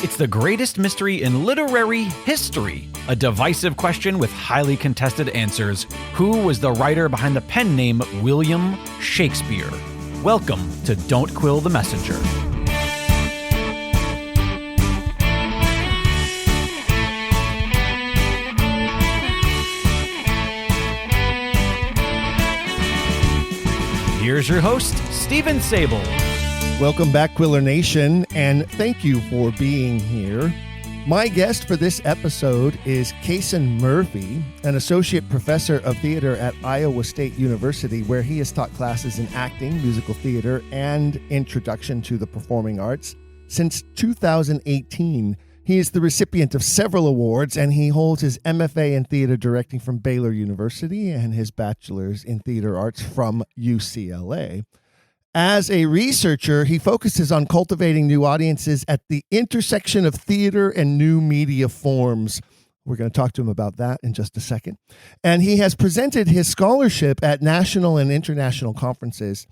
It's the greatest mystery in literary history. A divisive question with highly contested answers. Who was the writer behind the pen name William Shakespeare? Welcome to Don't Quill the Messenger. Here's your host, Stephen Sable. Welcome back, Quiller Nation, and thank you for being here. My guest for this episode is Cason Murphy, an associate professor of theater at Iowa State University, where he has taught classes in acting, musical theater, and introduction to the performing arts. Since 2018, he is the recipient of several awards, and he holds his MFA in theater directing from Baylor University and his bachelor's in theater arts from UCLA. As a researcher, he focuses on cultivating new audiences at the intersection of theater and new media forms. We're going to talk to him about that in just a second. And he has presented his scholarship at national and international conferences.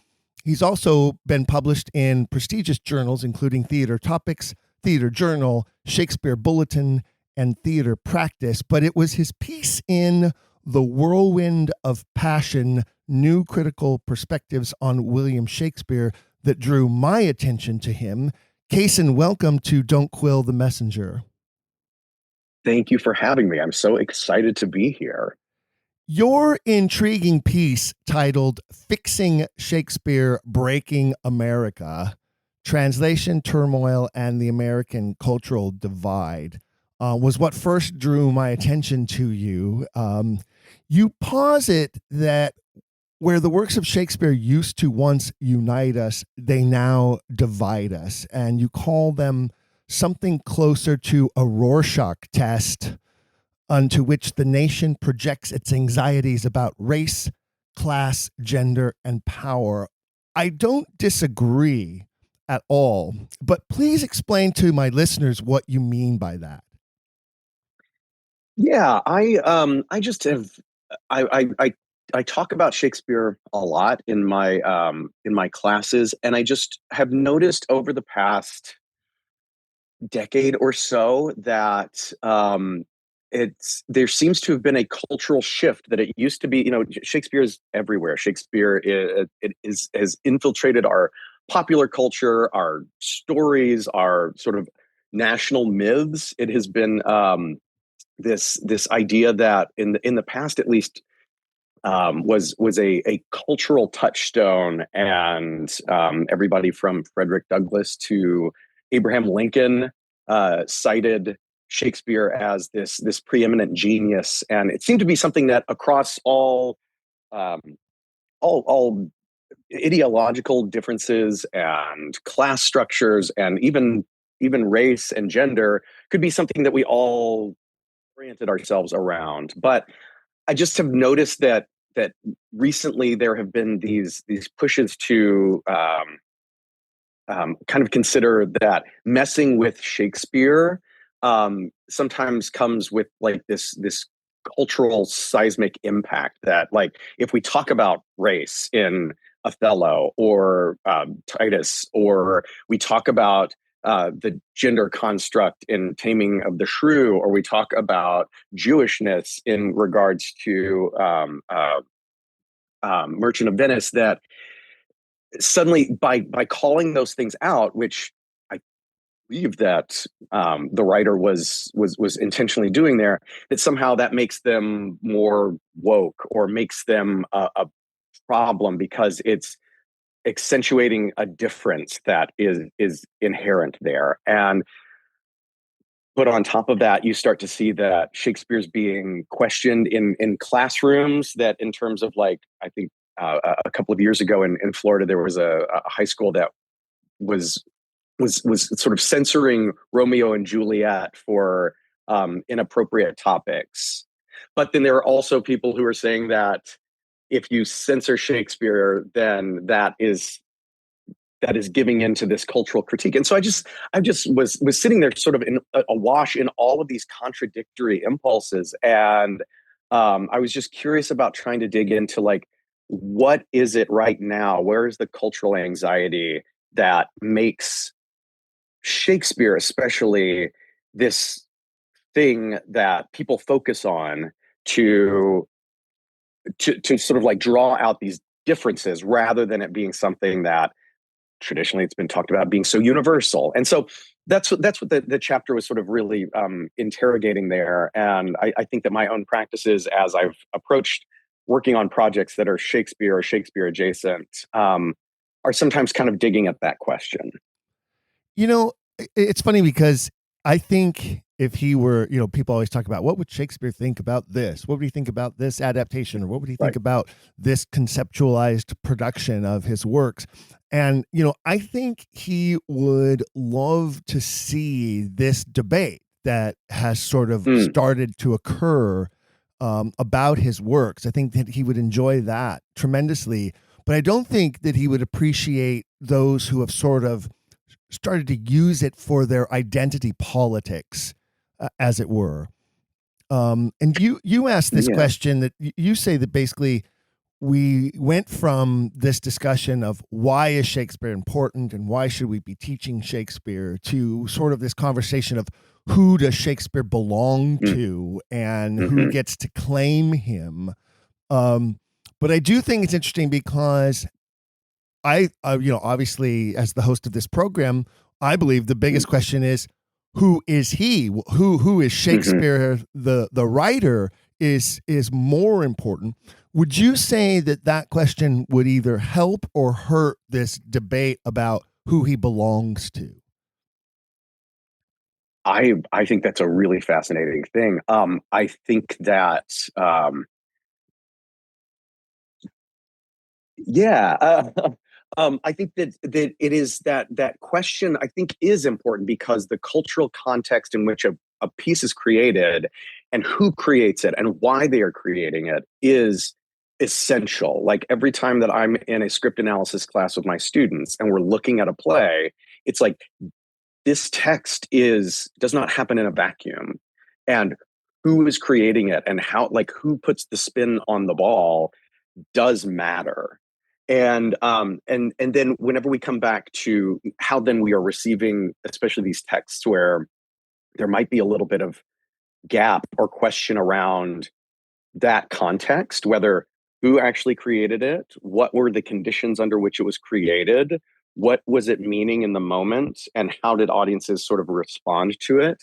He's also been published in prestigious journals, including Theater Topics, Theater Journal, Shakespeare Bulletin, and Theater Practice. But it was his piece in The Whirlwind of Passion, New Critical Perspectives on William Shakespeare that drew my attention to him. Cason, welcome to Don't Quill the Messenger. Thank you for having me. I'm so excited to be here. Your intriguing piece titled Fixing Shakespeare, Breaking America, Translation, Turmoil, and the American Cultural Divide was what first drew my attention to you. You posit that where the works of Shakespeare used to once unite us, they now divide us. And you call them something closer to a Rorschach test unto which the nation projects its anxieties about race, class, gender, and power. I don't disagree at all, but please explain to my listeners what you mean by that. Yeah, I just have I talk about Shakespeare a lot in my classes, and I just have noticed over the past decade or so that there seems to have been a cultural shift. That it used to be, Shakespeare is everywhere. Shakespeare has infiltrated our popular culture, our stories, our sort of national myths. It has been this idea that in the past, at least, was a cultural touchstone, and everybody from Frederick Douglass to Abraham Lincoln cited Shakespeare as this preeminent genius, and it seemed to be something that across all ideological differences and class structures and even race and gender could be something that we all oriented ourselves around. But I just have noticed that recently there have been these pushes to kind of consider that messing with Shakespeare sometimes comes with like this cultural seismic impact. That, like, if we talk about race in Othello or Titus, or we talk about the gender construct in Taming of the Shrew, or we talk about Jewishness in regards to Merchant of Venice, that suddenly by calling those things out, which I believe that the writer was intentionally doing there, that somehow that makes them more woke or makes them a problem because it's accentuating a difference that is inherent there. And but on top of that, you start to see that Shakespeare's being questioned in classrooms. That in terms of, like, I think a couple of years ago in Florida, there was a high school that was sort of censoring Romeo and Juliet for inappropriate topics. But then there are also people who are saying that if you censor Shakespeare, then that is giving into this cultural critique. And so I just was sitting there sort of in awash in all of these contradictory impulses. And I was just curious about trying to dig into, like, what is it right now? Where is the cultural anxiety that makes Shakespeare, especially, this thing that people focus on to sort of like draw out these differences rather than it being something that traditionally it's been talked about being so universal. And so that's what the chapter was sort of really interrogating there. And I think that my own practices, as I've approached working on projects that are Shakespeare or Shakespeare adjacent, are sometimes kind of digging at that question. You know, it's funny because I think if he were, people always talk about what would Shakespeare think about this? What would he think about this adaptation? Or what would he think about this conceptualized production of his works? And, I think he would love to see this debate that has sort of started to occur about his works. I think that he would enjoy that tremendously. But I don't think that he would appreciate those who have sort of started to use it for their identity politics, as it were. And you asked this question that you say that basically we went from this discussion of why is Shakespeare important and why should we be teaching Shakespeare to sort of this conversation of who does Shakespeare belong to and who gets to claim him. But I do think it's interesting because I obviously, as the host of this program, I believe the biggest question is, who is he? Who is Shakespeare? The writer is more important. Would you say that question would either help or hurt this debate about who he belongs to? I think that's a really fascinating thing. I think that I think that it is that question, I think, is important because the cultural context in which a piece is created and who creates it and why they are creating it is essential. Like every time that I'm in a script analysis class with my students and we're looking at a play, it's like this text does not happen in a vacuum. And who is creating it and how, like, who puts the spin on the ball does matter. And then whenever we come back to how then we are receiving, especially these texts where there might be a little bit of gap or question around that context, whether who actually created it, what were the conditions under which it was created, what was it meaning in the moment, and how did audiences sort of respond to it?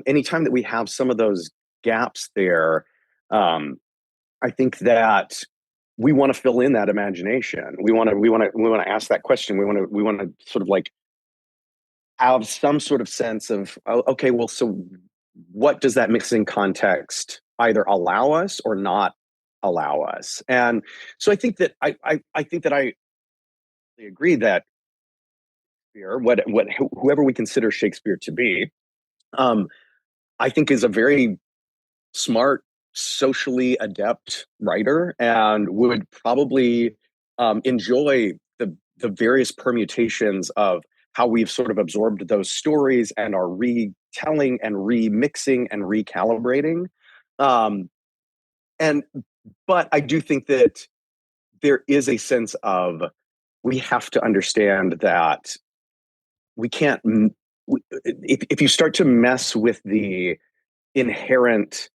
Anytime that we have some of those gaps there, I think that we want to fill in that imagination. We want to ask that question. We want to sort of like have some sort of sense of, okay, well, so what does that mixing context either allow us or not allow us? And so I think that I agree that whoever we consider Shakespeare to be, I think is a very smart, socially adept writer and would probably enjoy the various permutations of how we've sort of absorbed those stories and are retelling and remixing and recalibrating. But I do think that there is a sense of we have to understand that we can't. If you start to mess with the inherent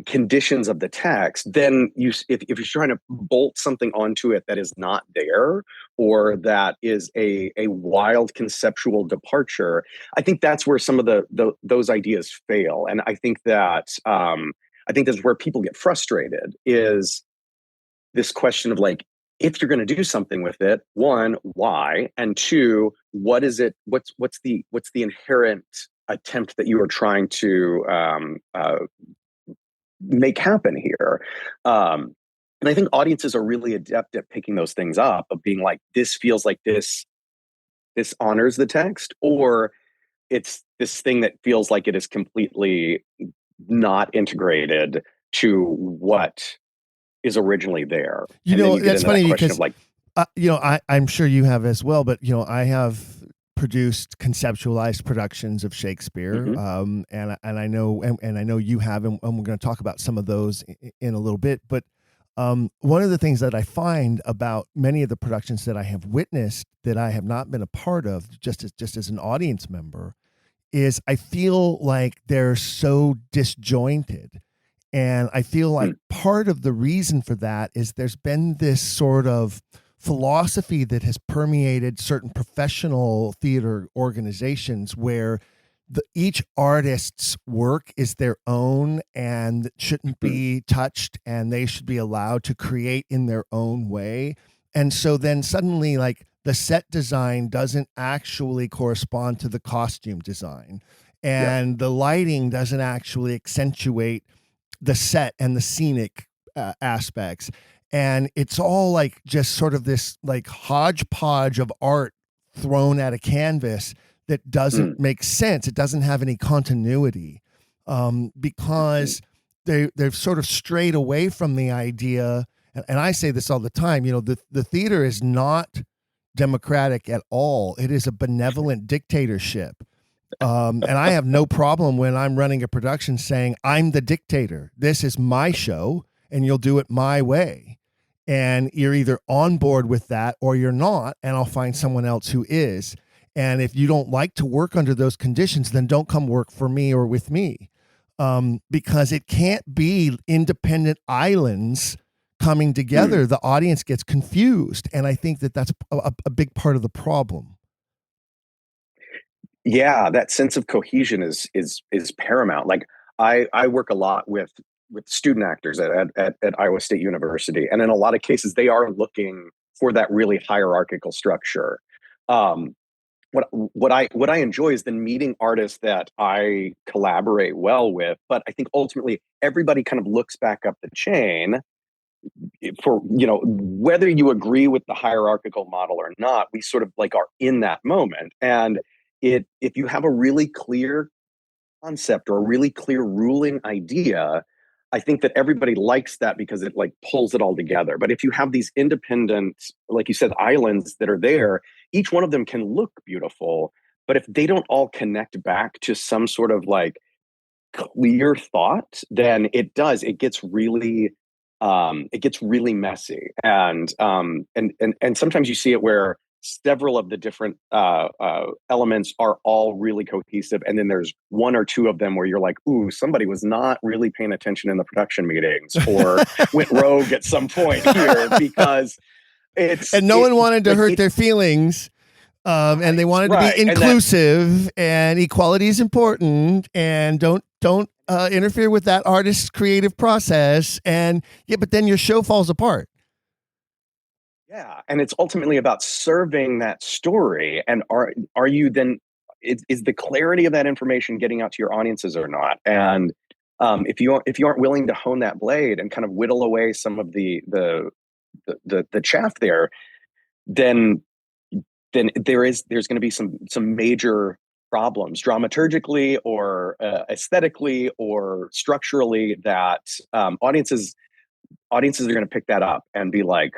conditions of the text, then if you're trying to bolt something onto it that is not there or that is a wild conceptual departure, I think that's where some of those ideas fail. And I think that's where people get frustrated, is this question of like, if you're going to do something with it, one, why, and two, what is it? What's the inherent attempt that you are trying to make happen here? And I think audiences are really adept at picking those things up, of being like, this feels like this honors the text, or it's this thing that feels like it is completely not integrated to what is originally there. That's funny because like, I'm sure you have as well, but I have produced conceptualized productions of Shakespeare, and I know you have, and we're going to talk about some of those in a little bit. But One of the things that I find about many of the productions that I have witnessed that I have not been a part of, just as an audience member, is I feel like they're so disjointed. And I feel like part of the reason for that is there's been this sort of philosophy that has permeated certain professional theater organizations where each artist's work is their own and shouldn't be touched, and they should be allowed to create in their own way. And so then suddenly, like, the set design doesn't actually correspond to the costume design, and the lighting doesn't actually accentuate the set and the scenic aspects. And it's all like just sort of this like hodgepodge of art thrown at a canvas that doesn't make sense. It doesn't have any continuity, because they've sort of strayed away from the idea. And I say this all the time, you know, the theater is not democratic at all. It is a benevolent dictatorship. And I have no problem when I'm running a production saying, I'm the dictator. This is my show and you'll do it my way. And you're either on board with that or you're not, and I'll find someone else who is. And if you don't like to work under those conditions, then don't come work for me or with me, because it can't be independent islands coming together. The audience gets confused. And I think that that's a big part of the problem. Yeah, that sense of cohesion is paramount. Like I work a lot with student actors at Iowa State University, and in a lot of cases, they are looking for that really hierarchical structure. What I enjoy is then meeting artists that I collaborate well with, but I think ultimately everybody kind of looks back up the chain for, you know, whether you agree with the hierarchical model or not. We sort of like are in that moment, and if you have a really clear concept or a really clear ruling idea, I think that everybody likes that because it like pulls it all together. But if you have these independent, like you said, islands that are there, each one of them can look beautiful, but if they don't all connect back to some sort of like clear thought, then it gets really messy. And sometimes you see it where several of the different elements are all really cohesive, and then there's one or two of them where you're like, ooh, somebody was not really paying attention in the production meetings or went rogue at some point here, because no one wanted to hurt their feelings, and they wanted to be inclusive, and equality is important, and don't interfere with that artist's creative process. And but then your show falls apart. Yeah, and it's ultimately about serving that story. And are you then, is the clarity of that information getting out to your audiences or not? And if you aren't willing to hone that blade and kind of whittle away some of the chaff there, then there's going to be some major problems dramaturgically or aesthetically or structurally that audiences are going to pick that up and be like,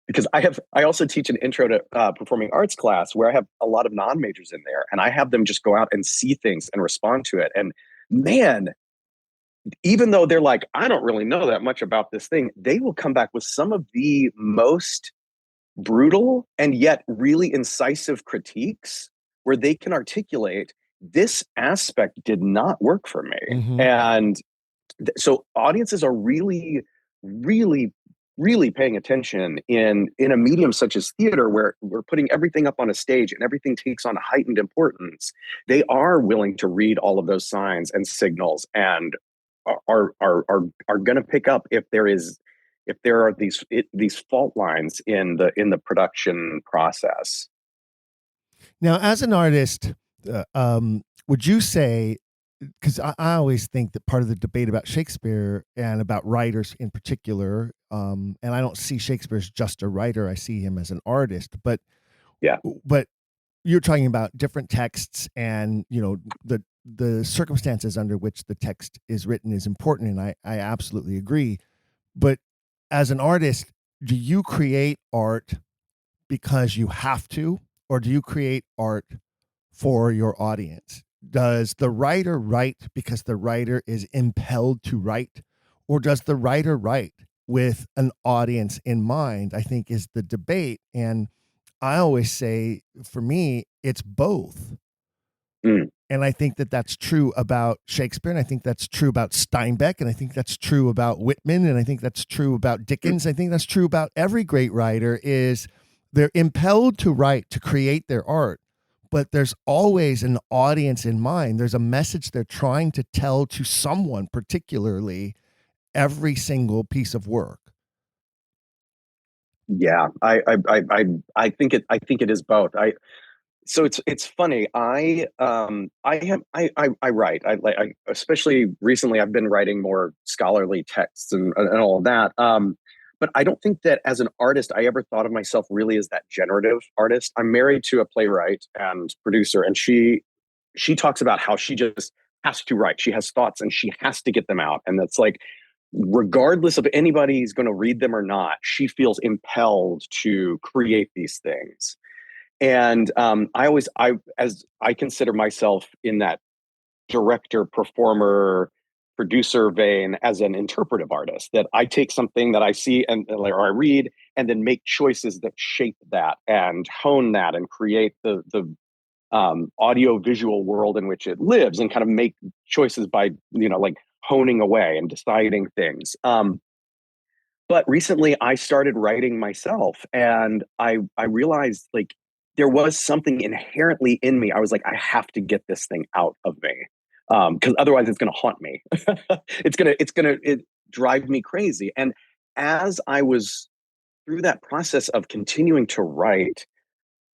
because I also teach an intro to performing arts class where I have a lot of non-majors in there, and I have them just go out and see things and respond to it. And man, even though they're like, I don't really know that much about this thing, they will come back with some of the most brutal and yet really incisive critiques where they can articulate, this aspect did not work for me. Mm-hmm. And so audiences are really, really, really paying attention in a medium such as theater, where we're putting everything up on a stage and everything takes on heightened importance. They are willing to read all of those signs and signals, and are going to pick up if there are these fault lines in the production process. Now, as an artist, would you say, because I always think that part of the debate about Shakespeare and about writers in particular, and I don't see Shakespeare as just a writer, I see him as an artist, but you're talking about different texts, and you know the circumstances under which the text is written is important, and I absolutely agree. But as an artist, do you create art because you have to, or do you create art for your audience? Does the writer write because the writer is impelled to write, or does the writer write with an audience in mind, I think, is the debate. And I always say, for me, it's both. Mm. And I think that that's true about Shakespeare, and I think that's true about Steinbeck, and I think that's true about Whitman, and I think that's true about Dickens. I think that's true about every great writer. Is they're impelled to write, to create their art, but there's always an audience in mind. There's a message they're trying to tell to someone, particularly every single piece of work. Yeah, I think it is both. So it's funny. I write. I especially recently I've been writing more scholarly texts and all of that. But I don't think that as an artist I ever thought of myself really as that generative artist. I'm married to a playwright and producer, and she talks about how she just has to write. She has thoughts and she has to get them out, and that's like, regardless of anybody's going to read them or not, she feels impelled to create these things. And as I consider myself in that director, performer, producer vein as an interpretive artist, that I take something that I see or I read and then make choices that shape that and hone that and create the audio visual world in which it lives, and kind of make choices by, like honing away and deciding things. But recently I started writing myself, and I realized, like, there was something inherently in me. I was like, I have to get this thing out of me. Because otherwise it's going to haunt me. It drive me crazy. And as I was through that process of continuing to write,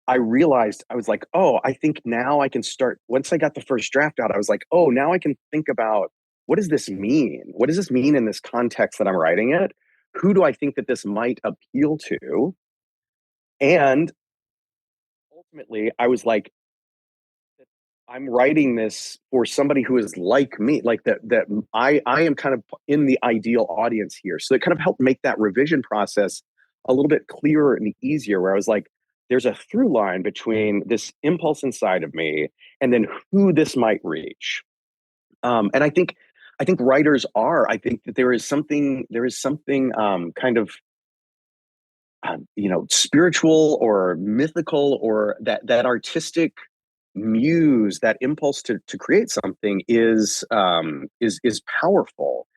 I realized, I was like, oh, I think now I can start. Once I got the first draft out, I was like, oh, now I can think about, what does this mean? What does this mean in this context that I'm writing it? Who do I think that this might appeal to? And ultimately, I was like, I'm writing this for somebody who is like me, like that I am kind of in the ideal audience here. So it kind of helped make that revision process a little bit clearer and easier, where I was like, there's a through line between this impulse inside of me and then who this might reach. And I think writers are. I think that there is something kind of spiritual or mythical, or that artistic muse, that impulse to create something is powerful.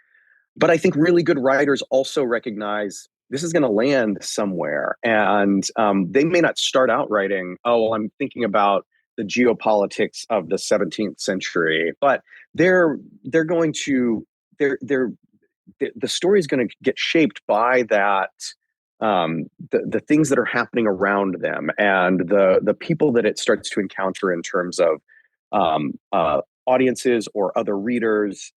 But I think really good writers also recognize this is going to land somewhere, and they may not start out writing, oh, well, I'm thinking about the geopolitics of the 17th century, but they're going to they're the story is going to get shaped by that, the things that are happening around them, and the people that it starts to encounter in terms of audiences or other readers.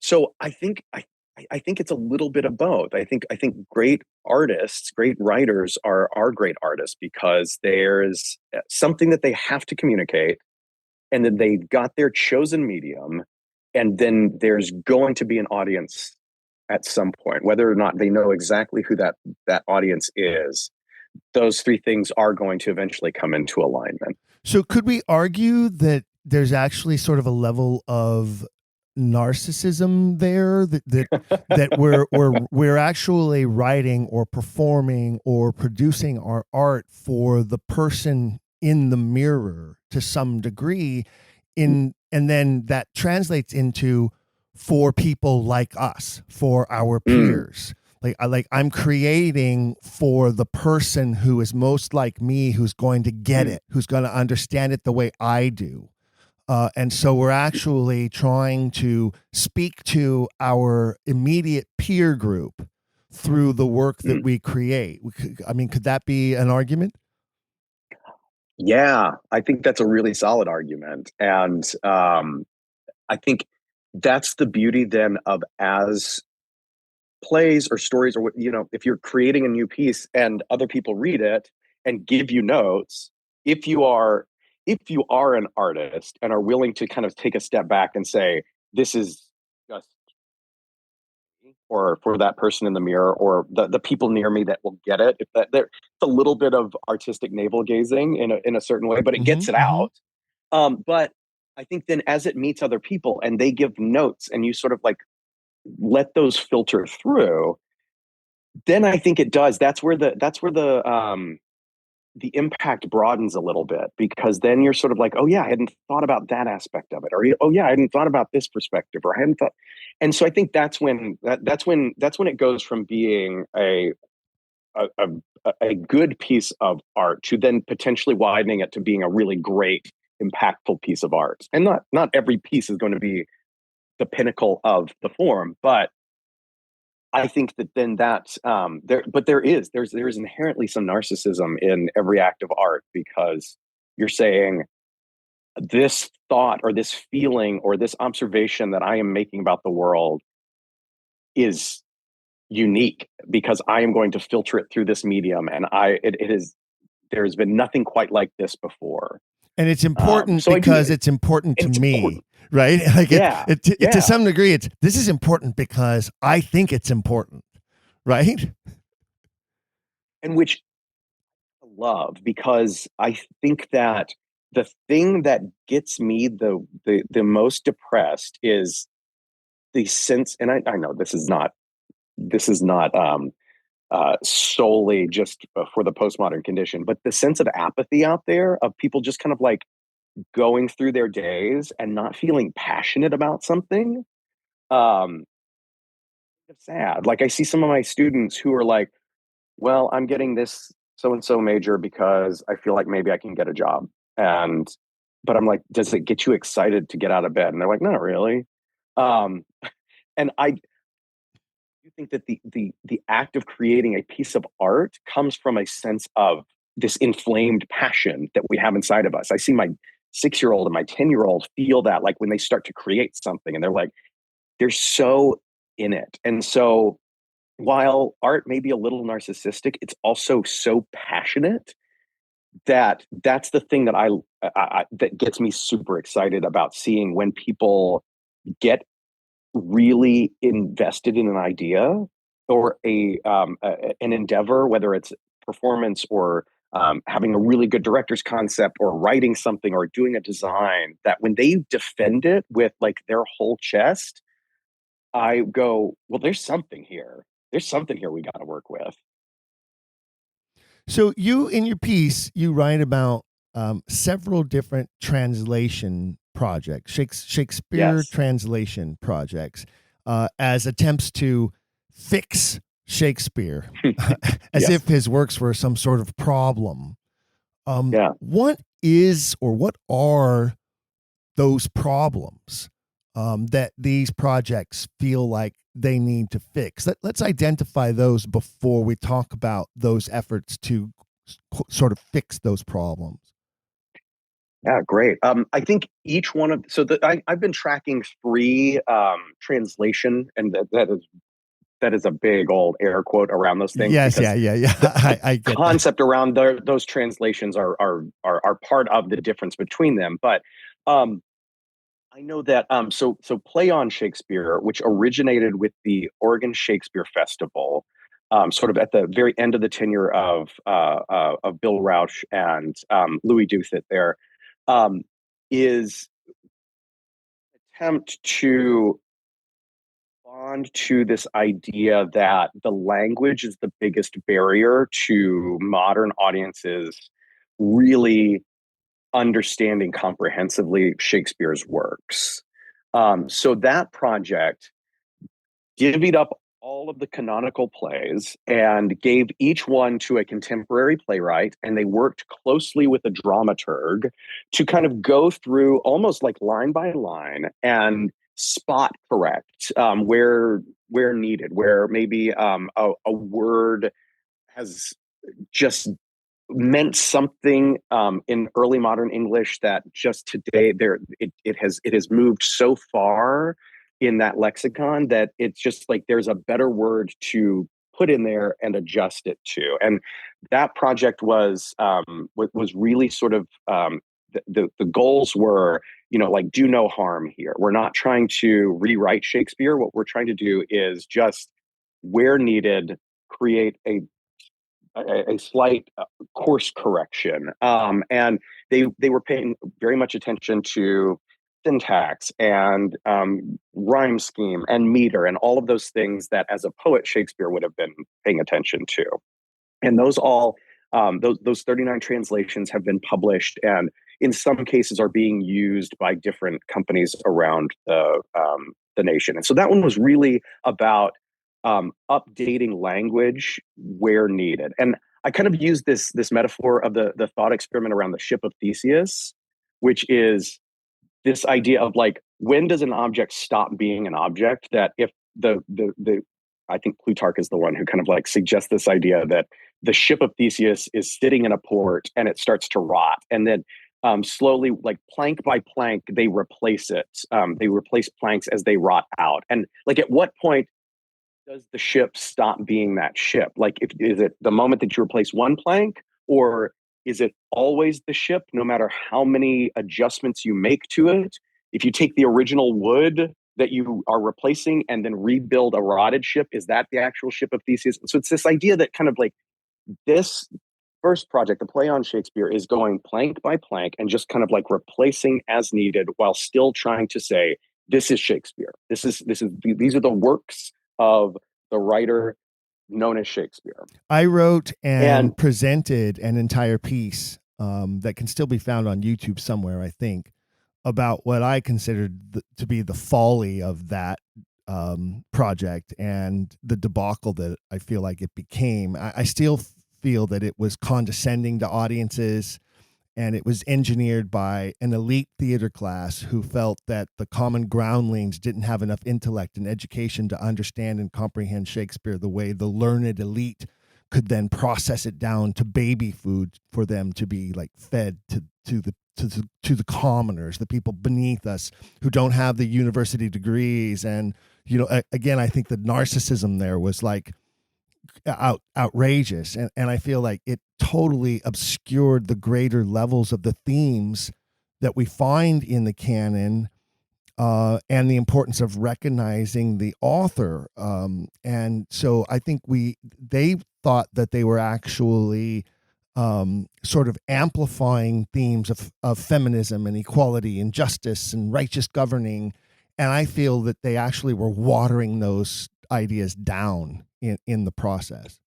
So I think it's a little bit of both. I think great artists, great writers are great artists because there's something that they have to communicate, and then they've got their chosen medium, and then there's going to be an audience at some point, whether or not they know exactly who that audience is. Those three things are going to eventually come into alignment. So could we argue that there's actually sort of a level of narcissism there, that we're actually writing or performing or producing our art for the person in the mirror to some degree, and then that translates into for people like us, for our peers. Like I'm creating for the person who is most like me, who's going to get it, who's going to understand it the way I do. And so we're actually trying to speak to our immediate peer group through the work that we create. Could that be an argument? Yeah, I think that's a really solid argument. And I think that's the beauty then of, as plays or stories, or if you're creating a new piece and other people read it and give you notes, if you are an artist and are willing to kind of take a step back and say, this is just, or for that person in the mirror, or the people near me that will get it, if it's a little bit of artistic navel gazing in a certain way, but it gets it out. But I think then as it meets other people and they give notes and you sort of like let those filter through, then I think it does. The impact broadens a little bit, because then you're sort of like, oh yeah, I hadn't thought about that aspect of it, or oh yeah, I hadn't thought about this perspective, or I hadn't thought. And so I think that's when it goes from being a, a good piece of art to then potentially widening it to being a really great, impactful piece of art. And not every piece is going to be the pinnacle of the form, but I think that then that there's inherently some narcissism in every act of art, because you're saying this thought or this feeling or this observation that I am making about the world is unique because I am going to filter it through this medium, and there's been nothing quite like this before. And it's important So because it's important to me, important. right? Like Yeah, to some degree, this is important because I think it's important, right? And which I love, because I think that the thing that gets me the most depressed is the sense, and I know this is not solely just for the postmodern condition, but the sense of apathy out there of people just kind of like going through their days and not feeling passionate about something. Um, it's sad. Like I see some of my students who are like, well, I'm getting this so and so major because I feel like maybe I can get a job. And but I'm like, does it get you excited to get out of bed? And they're like, not really. Um, and I do think that the act of creating a piece of art comes from a sense of this inflamed passion that we have inside of us. I see my 6-year-old and my 10-year-old feel that, like when they start to create something and they're so in it. And so while art may be a little narcissistic, it's also so passionate that that's the thing that that gets me super excited about seeing when people get really invested in an idea or an endeavor, whether it's performance or having a really good director's concept or writing something or doing a design, that when they defend it with like their whole chest, I go, well, there's something here. There's something here we got to work with. So you, in your piece, you write about several different translation projects, Shakespeare Yes. translation projects, as attempts to fix Shakespeare, as Yes. if his works were some sort of problem. Yeah. What is or what are those problems that these projects feel like they need to fix? Let's identify those before we talk about those efforts to sort of fix those problems. Yeah, great. I think each one of I've been tracking 3 translation, and that is a big old air quote around those things, Yes, because yeah. I get that. concept around those translations are part of the difference between them. But I know that so Play on Shakespeare, which originated with the Oregon Shakespeare Festival, sort of at the very end of the tenure of Bill Rauch and Louis Douthit there, um, is an attempt to bond to this idea that the language is the biggest barrier to modern audiences really understanding comprehensively Shakespeare's works. So that project divvied up all of the canonical plays and gave each one to a contemporary playwright, and they worked closely with a dramaturg to kind of go through almost like line by line and spot correct where needed, where maybe a word has just meant something in early modern English that just today it has moved so far in that lexicon that it's just like there's a better word to put in there and adjust it to. And that project was really sort of the goals were, like, do no harm here. We're not trying to rewrite Shakespeare. What we're trying to do is just, where needed, create a slight course correction. And they were paying very much attention to syntax and rhyme scheme and meter and all of those things that as a poet Shakespeare would have been paying attention to. And those all those 39 translations have been published and in some cases are being used by different companies around the nation. And so that one was really about updating language where needed. And I kind of used this metaphor of the thought experiment around the ship of Theseus, which is this idea of like, when does an object stop being an object? That if the I think Plutarch is the one who kind of like suggests this idea that the ship of Theseus is sitting in a port and it starts to rot, and then slowly, like plank by plank, they replace it. They replace planks as they rot out. And like, at what point does the ship stop being that ship? Like, is it the moment that you replace one plank, or is it always the ship, no matter how many adjustments you make to it? If you take the original wood that you are replacing and then rebuild a rotted ship, is that the actual ship of Theseus? So it's this idea that kind of like this first project, the play on Shakespeare, is going plank by plank and just kind of like replacing as needed while still trying to say, this is Shakespeare. These are the works of the writer known as Shakespeare. I wrote and presented an entire piece that can still be found on YouTube somewhere, I think, about what I considered to be the folly of that project and the debacle that I feel like it became. I still feel that it was condescending to audiences, and it was engineered by an elite theater class who felt that the common groundlings didn't have enough intellect and education to understand and comprehend Shakespeare the way the learned elite could then process it down to baby food for them to be like fed to the commoners, the people beneath us who don't have the university degrees. And, you know, again, I think the narcissism there was like outrageous. And I feel like it totally obscured the greater levels of the themes that we find in the canon, and the importance of recognizing the author. And so I think they thought that they were actually sort of amplifying themes of feminism and equality and justice and righteous governing. And I feel that they actually were watering those ideas down in the process.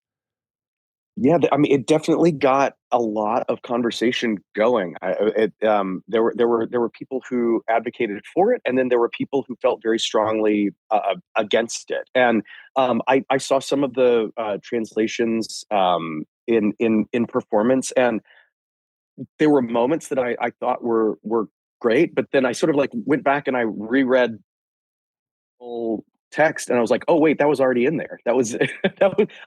Yeah, I mean, it definitely got a lot of conversation going. There were people who advocated for it, and then there were people who felt very strongly against it. And I saw some of the translations in performance, and there were moments that I thought were great, but then I sort of like went back and I reread the whole text, and I was like, oh wait, that was already in there. That was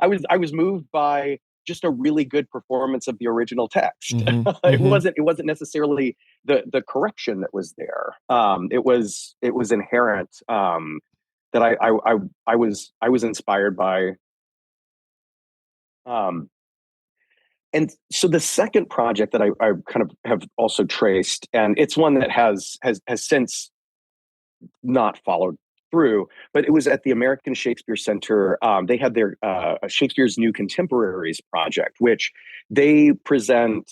I was moved by just a really good performance of the original text. Mm-hmm. It wasn't necessarily the correction that was there. It was inherent, that I was inspired by. And so the second project that I kind of have also traced, and it's one that has since not followed through, but it was at the American Shakespeare Center. They had their Shakespeare's New Contemporaries project, which they present,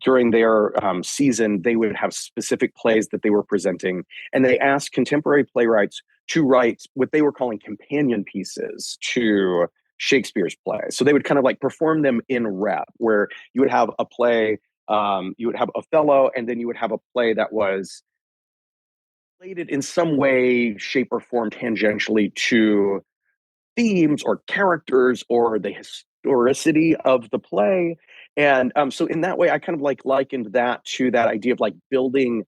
during their season, they would have specific plays that they were presenting, and they asked contemporary playwrights to write what they were calling companion pieces to Shakespeare's plays. So they would kind of like perform them in rep, where you would have a play, you would have Othello, and then you would have a play that was related in some way, shape, or form tangentially to themes or characters or the historicity of the play. And so in that way, I kind of like likened that to that idea of like building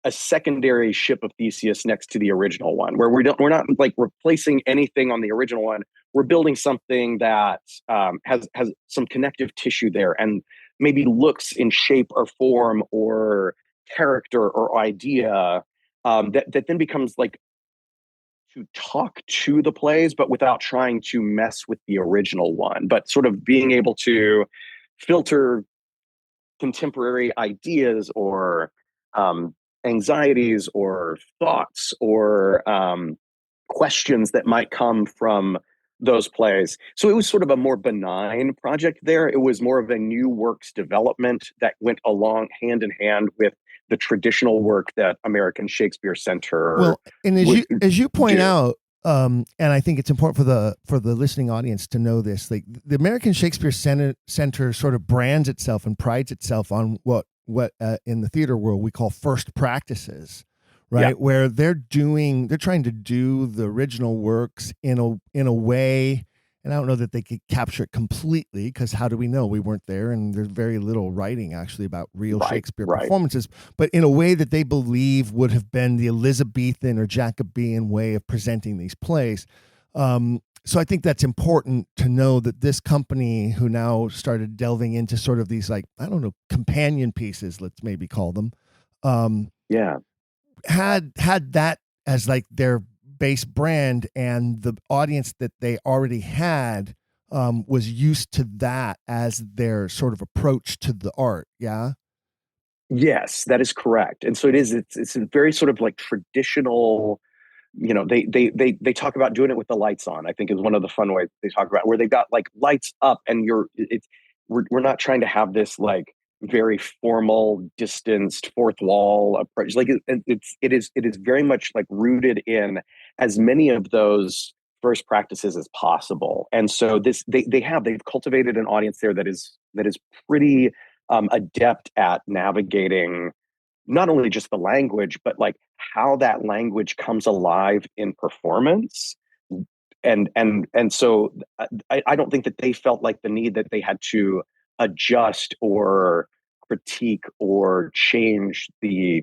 a secondary ship of Theseus next to the original one, where we're not like replacing anything on the original one. We're building something that has some connective tissue there, and maybe looks in shape or form or character or idea, that then becomes like to talk to the plays, but without trying to mess with the original one, but sort of being able to filter contemporary ideas or anxieties or thoughts or questions that might come from those plays. So it was sort of a more benign project there. It was more of a new works development that went along hand in hand with the traditional work that American Shakespeare Center Well, and as you point do. out, and I think it's important for the listening audience to know this, like the American Shakespeare Center sort of brands itself and prides itself on what in the theater world we call first practices, right? Yeah. Where they're trying to do the original works in a way. And I don't know that they could capture it completely, because how do we know? We weren't there, and there's very little writing actually about real Shakespeare performances, but in a way that they believe would have been the Elizabethan or Jacobean way of presenting these plays. So I think that's important to know that this company, who now started delving into sort of these, like, I don't know, companion pieces, let's maybe call them, had that as like their base brand, and the audience that they already had was used to that as their sort of approach to the art. Yeah. Yes, that is correct. And so it's a very sort of like traditional, they talk about doing it with the lights on, I think, is one of the fun ways they talk about, where they've got like lights up, and we're not trying to have this like very formal, distanced fourth wall approach. Like it is very much like rooted in as many of those first practices as possible. And so they've cultivated an audience there that is pretty adept at navigating not only just the language, but like how that language comes alive in performance. And so I don't think that they felt like the need that they had to adjust or critique or change the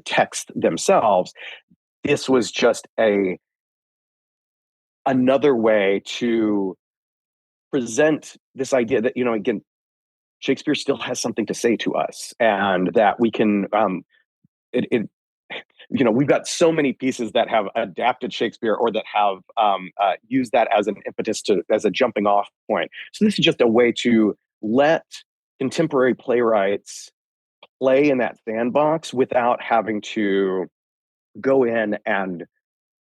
text themselves. This was just another way to present this idea that, again, Shakespeare still has something to say to us, and that we can we've got so many pieces that have adapted Shakespeare, or that have used that as an impetus as a jumping off point. So this is just a way to let contemporary playwrights play in that sandbox without having to go in and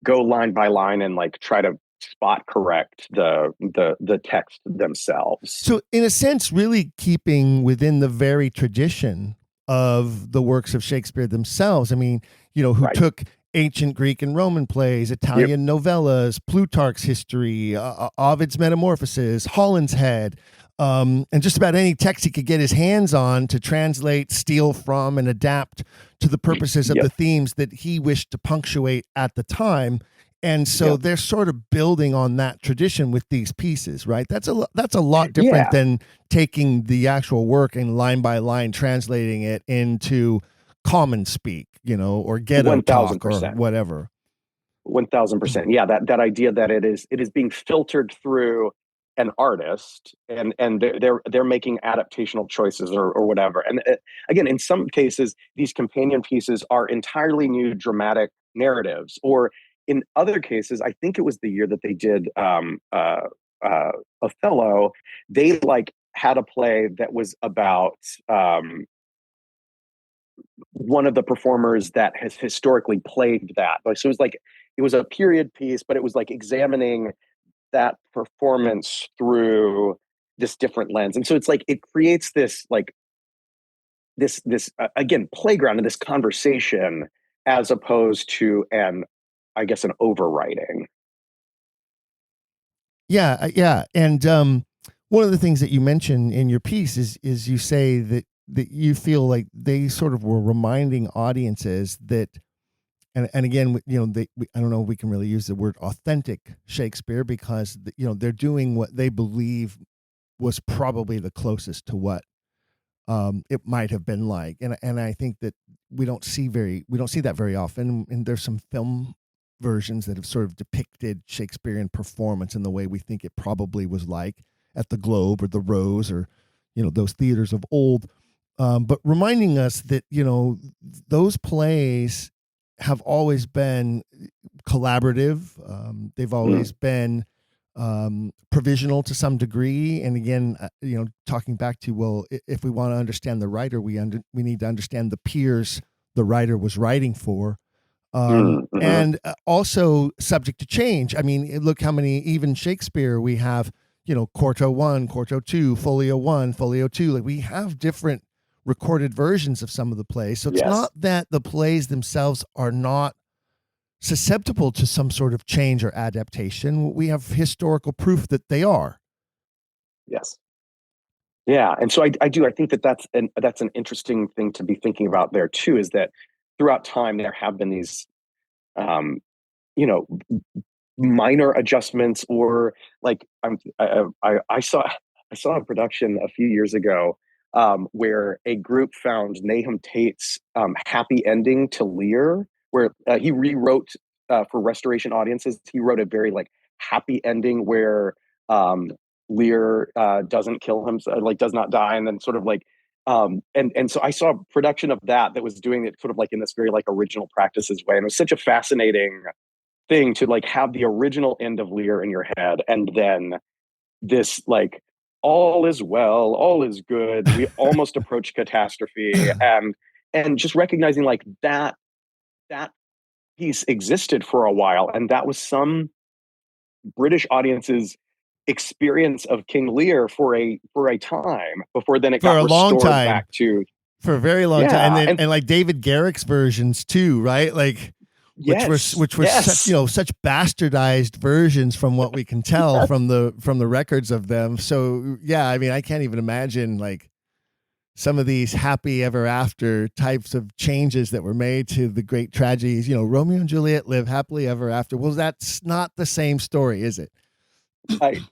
go line by line and like try to spot correct the text themselves. So in a sense, really keeping within the very tradition of the works of Shakespeare themselves. I mean, who took ancient Greek and Roman plays, Italian novellas, Plutarch's history, Ovid's Metamorphoses, Holland's Head, and just about any text he could get his hands on to translate, steal from, and adapt to the purposes of the themes that he wished to punctuate at the time. And so they're sort of building on that tradition with these pieces, right? That's a lot different than taking the actual work and line by line translating it into common speak, or ghetto talk or whatever. 1,000%. Yeah, that idea that it is being filtered through an artist, and they're making adaptational choices or whatever. And again, in some cases, these companion pieces are entirely new dramatic narratives, or in other cases, I think it was the year that they did Othello, they like had a play that was about one of the performers that has historically played that. So it was a period piece, but it was like examining that performance through this different lens. And so it's like it creates this like this again playground and this conversation, as opposed to an overwriting. Yeah. And one of the things that you mention in your piece is you say that you feel like they sort of were reminding audiences that, and again, I don't know if we can really use the word authentic Shakespeare, because they're doing what they believe was probably the closest to what it might have been like. And I think that we don't see that very often. And there's some film versions that have sort of depicted Shakespearean performance in the way we think it probably was like at the Globe or the Rose, or those theaters of old, but reminding us that those plays have always been collaborative. They've always been provisional to some degree. And again, talking back to, if we want to understand the writer, we need to understand the peers the writer was writing for. Mm-hmm. And also subject to change. I mean, look how many, even Shakespeare, we have, quarto 1, quarto 2, folio 1, folio 2. Like, we have different recorded versions of some of the plays. So it's Yes. not that the plays themselves are not susceptible to some sort of change or adaptation. We have historical proof that they are. Yes. Yeah, and so I do. I think that that's an interesting thing to be thinking about there too. Is that throughout time there have been these, um, you know, minor adjustments, or like I saw a production a few years ago, where a group found Nahum Tate's happy ending to Lear, where he rewrote for restoration audiences. He wrote a very like happy ending where um, Lear doesn't kill him, like does not die, and then sort of like. And so I saw a production of that was doing it sort of like in this very like original practices way, and it was such a fascinating thing to like have the original end of Lear in your head, and then this like all is well, all is good. We almost approach catastrophe, and just recognizing like that piece existed for a while, and that was some British audience's experience of King Lear for a time before then it For got a long restored time. back to For a very long time. yeah And like David Garrick's versions too, right? Like, yes which were such, yes such bastardized versions from what we can tell yes from the records of them. So yeah, I mean, I can't even imagine like some of these happy ever after types of changes that were made to the great tragedies. Romeo and Juliet live happily ever after. Well, that's not the same story, is it?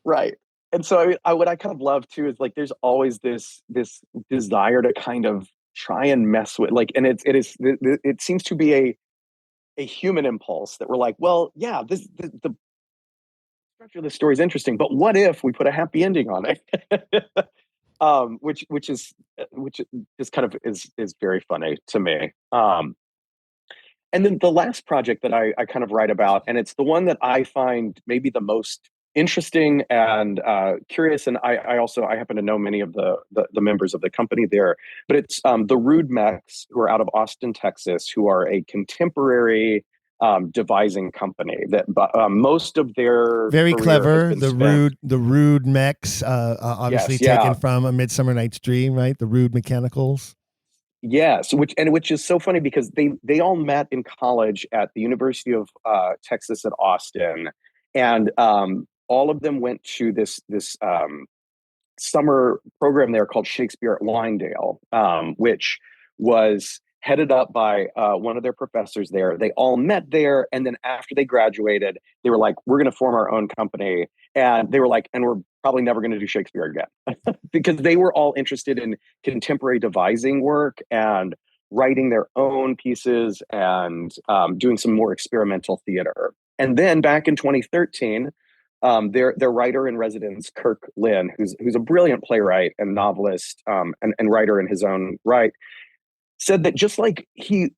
right. And so what I kind of love too is like there's always this desire to kind of try and mess with like, and it seems to be a human impulse that we're like, well, yeah, the structure of the story is interesting, but what if we put a happy ending on it? Which is kind of is very funny to me. And then the last project that I kind of write about, and it's the one that I find maybe the most interesting and curious. And I happen to know many of the members of the company there, but it's the Rude Mechs, who are out of Austin, Texas, who are a contemporary devising company that most of their Very career has clever. been The spent. rude mechs, obviously Yes, taken yeah. from A Midsummer Night's Dream, right? The rude mechanicals. Yes, which is so funny because they all met in college at the University of Texas at Austin, and all of them went to this summer program there called Shakespeare at Lynedale, which was headed up by one of their professors there. They all met there, and then after they graduated, they were like, "We're going to form our own company," and they were like, "And we're probably never going to do Shakespeare again," because they were all interested in contemporary devising work and writing their own pieces and doing some more experimental theater. And then back in 2013, their writer in residence, Kirk Lynn, who's a brilliant playwright and novelist, and writer in his own right, said that just like he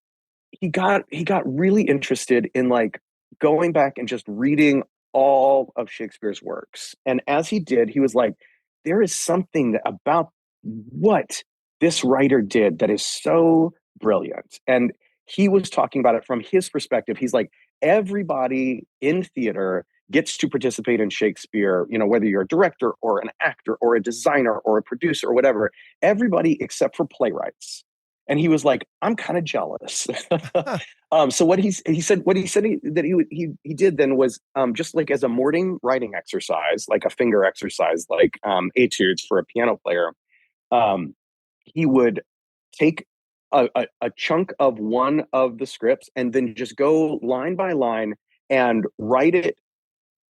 got really interested in like going back and just reading all of Shakespeare's works. And as he did, he was like, there is something about what this writer did that is so brilliant. And he was talking about it from his perspective. He's like, everybody in theater gets to participate in Shakespeare, whether you're a director or an actor or a designer or a producer or whatever, everybody except for playwrights. And he was like, I'm kind of jealous. So what he did then was just like as a morning writing exercise, like a finger exercise, like etudes for a piano player. Um, he would take a chunk of one of the scripts and then just go line by line and write it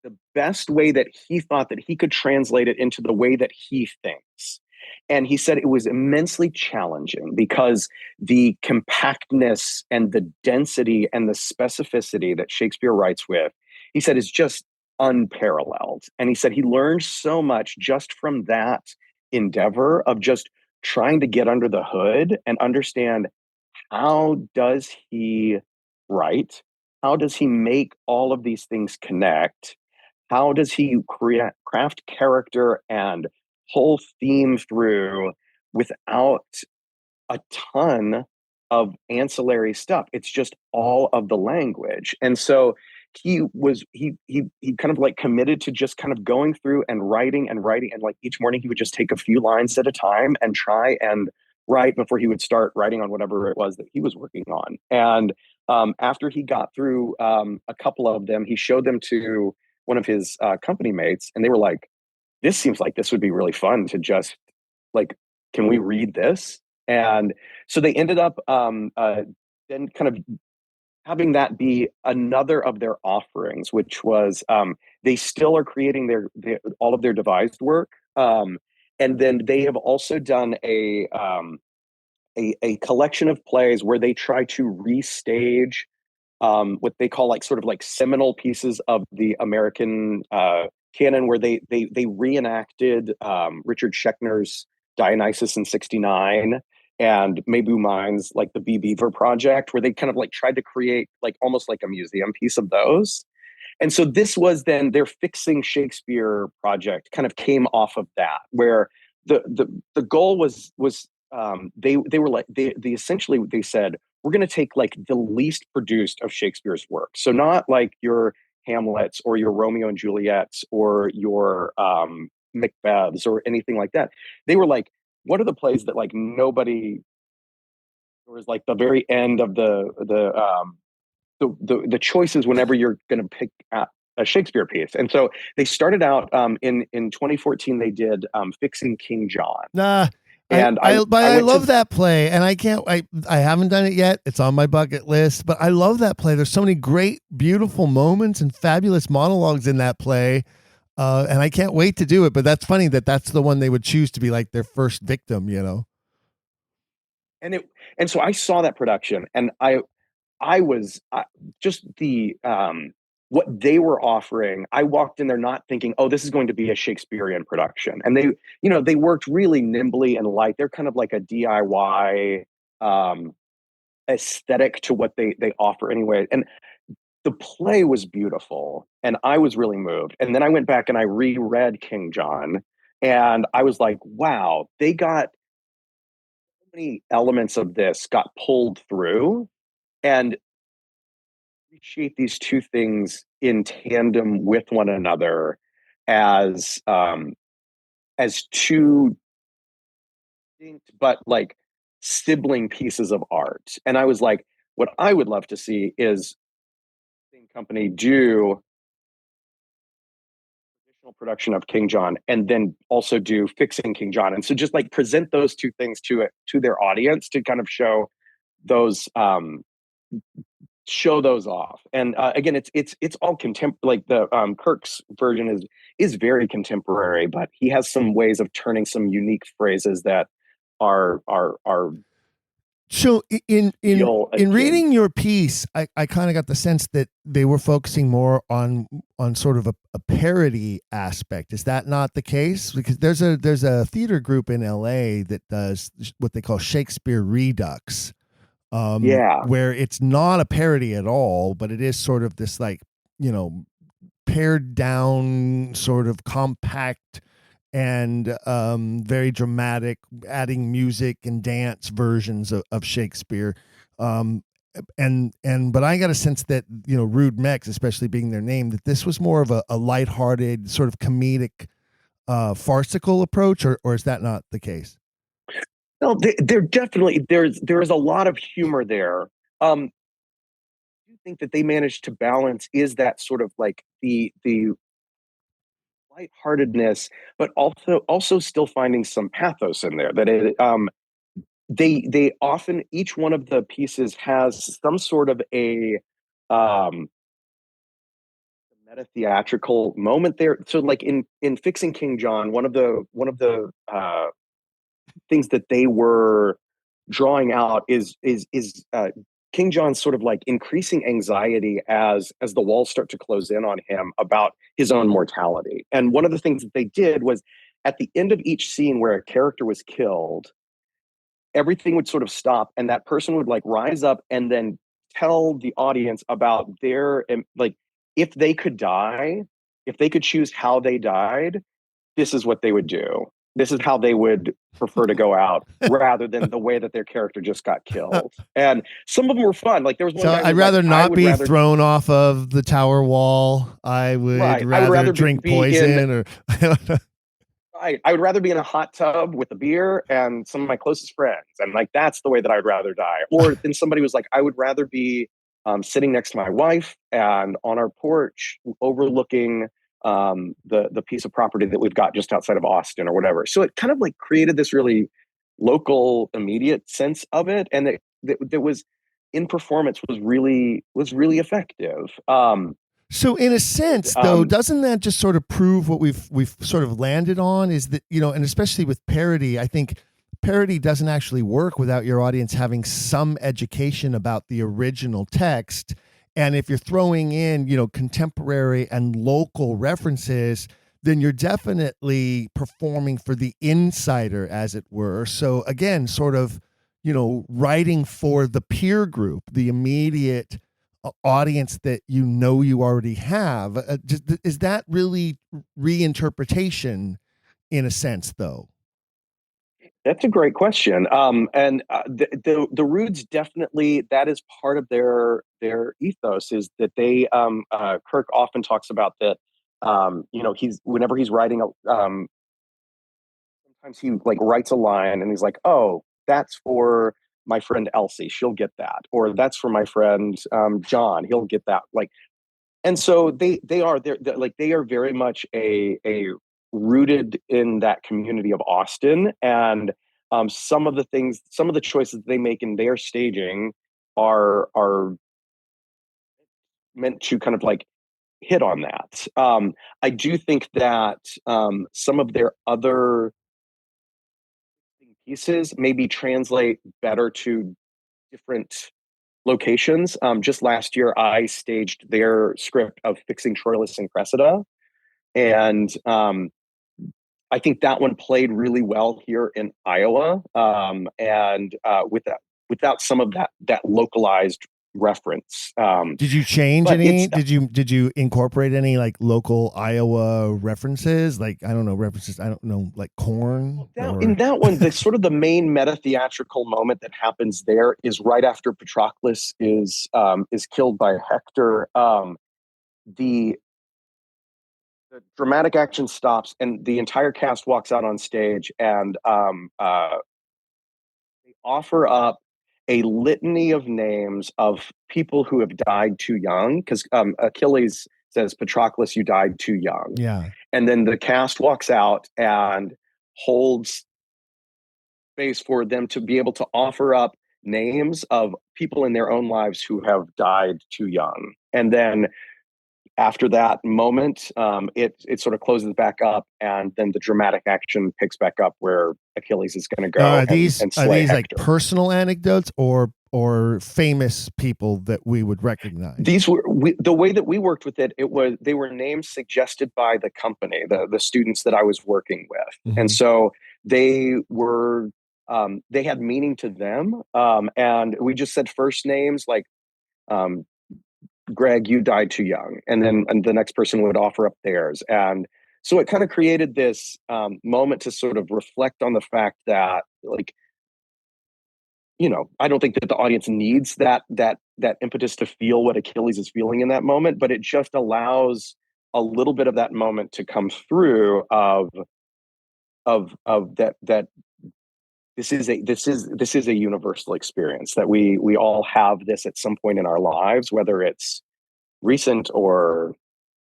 the best way that he thought that he could translate it into the way that he thinks. And he said it was immensely challenging because the compactness and the density and the specificity that Shakespeare writes with, he said, is just unparalleled. And he said he learned so much just from that endeavor of just trying to get under the hood and understand, how does he write? How does he make all of these things connect? How does he craft character and whole theme through without a ton of ancillary stuff. It's just all of the language. And so he kind of like committed to just kind of going through and writing and writing. And like each morning he would just take a few lines at a time and try and write before he would start writing on whatever it was that he was working on. And after he got through a couple of them, he showed them to one of his company mates, and they were like, this seems like this would be really fun to just like, can we read this? And so they ended up then kind of having that be another of their offerings, which was they still are creating all of their devised work. And then they have also done a collection of plays where they try to restage what they call like sort of like seminal pieces of the American canon, where they reenacted Richard Schechner's Dionysus in '69 and Maybu Mine's like the B. Beaver Project, where they kind of like tried to create like almost like a museum piece of those. And so this was then their Fixing Shakespeare project kind of came off of that, where the goal was they were like they essentially they said, we're going to take like the least produced of Shakespeare's work. So not like your Hamlets or your Romeo and Juliets or your Macbeths or anything like that. They were like, what are the plays that like nobody, it was like the very end of the choices whenever you're going to pick a Shakespeare piece. And so they started out in 2014. They did Fixing King John. Nah. And I love that play, and I haven't done it yet. It's on my bucket list, but I love that play. There's so many great, beautiful moments and fabulous monologues in that play. And I can't wait to do it, but that's funny that that's the one they would choose to be like their first victim, you know? And so I saw that production, and I was just what they were offering. I walked in there not thinking, oh, this is going to be a Shakespearean production. And they worked really nimbly and light. They're kind of like a DIY aesthetic to what they offer anyway. And the play was beautiful, and I was really moved. And then I went back and I reread King John, and I was like, wow, they got so many elements of this got pulled through, and appreciate these two things in tandem with one another as two distinct but like sibling pieces of art. And I was like, what I would love to see is company do additional production of King John and then also do Fixing King John. And so just like present those two things to their audience to kind of show those off. And again, it's all contemporary. Like the Kirk's version is very contemporary, but he has some ways of turning some unique phrases that are so in reading your piece, I kind of got the sense that they were focusing more on sort of a parody aspect. Is that not the case? Because there's a theater group in LA that does what they call Shakespeare Redux. Where it's not a parody at all, but it is sort of this like, you know, pared down sort of compact and very dramatic, adding music and dance versions of Shakespeare. But I got a sense that, you know, Rude Mex, especially being their name, that this was more of a lighthearted sort of comedic, farcical approach, or is that not the case? No, they're definitely there is a lot of humor there. I think that they managed to balance is that sort of like the lightheartedness, but also still finding some pathos in there. That they often, each one of the pieces has some sort of a meta theatrical moment there. So like in Fixing King John, one of the things that they were drawing out is King John's sort of like increasing anxiety as the walls start to close in on him about his own mortality. And one of the things that they did was at the end of each scene where a character was killed, everything would sort of stop, and that person would like rise up and then tell the audience about their, like, if they could die, if they could choose how they died, this is what they would do. this is how they would prefer to go out rather than the way that their character just got killed. And some of them were fun. Like there was one So guy I'd rather not be thrown off of the tower wall. I would rather drink poison or I would rather be in a hot tub with a beer and some of my closest friends. And like, that's the way that I would rather die. Or then somebody was like, I would rather be sitting next to my wife and on our porch overlooking the piece of property that we've got just outside of Austin or whatever. So it kind of like created this really local, immediate sense of it. And that was in performance was really effective. So in a sense, though, doesn't that just sort of prove what we've sort of landed on is that, you know, and especially with parody, I think parody doesn't actually work without your audience having some education about the original text. And if you're throwing in, you know, contemporary and local references, then you're definitely performing for the insider, as it were. So again, sort of, you know, writing for the peer group, the immediate audience that you already have. Is that really reinterpretation in a sense, though? That's a great question. And the Rudes definitely, that is part of their ethos, is that they Kirk often talks about that. You know, whenever he's writing sometimes he like writes a line and he's like, oh, that's for my friend Elsie, she'll get that, or that's for my friend John, he'll get that. Like, and so they're very much a rooted in that community of Austin, and some of the choices they make in their staging are meant to kind of like hit on that. I do think that some of their other pieces maybe translate better to different locations. Just last year, I staged their script of Fixing Troilus and Cressida, and I think that one played really well here in Iowa, and without some of that localized reference. Did you change any? Did you incorporate any like local Iowa references? Like, I don't know, references. I don't know, like corn. In that one, the sort of the main meta theatrical moment that happens there is right after Patroclus is killed by Hector. The dramatic action stops and the entire cast walks out on stage, and they offer up a litany of names of people who have died too young, because Achilles says, Patroclus, you died too young. Yeah. And then the cast walks out and holds space for them to be able to offer up names of people in their own lives who have died too young. And then after that moment, it sort of closes back up, and then the dramatic action picks back up where Achilles is going to go. Are these Hector. Like personal anecdotes or famous people that we would recognize? These were the way that we worked with it. They were names suggested by the company, the students that I was working with, mm-hmm. and so they were they had meaning to them, and we just said first names like. Greg, you died too young. And then the next person would offer up theirs. And so it kind of created this moment to sort of reflect on the fact that, like, you know, I don't think that the audience needs that impetus to feel what Achilles is feeling in that moment, but it just allows a little bit of that moment to come through of that this is a universal experience, that we all have this at some point in our lives, whether it's recent or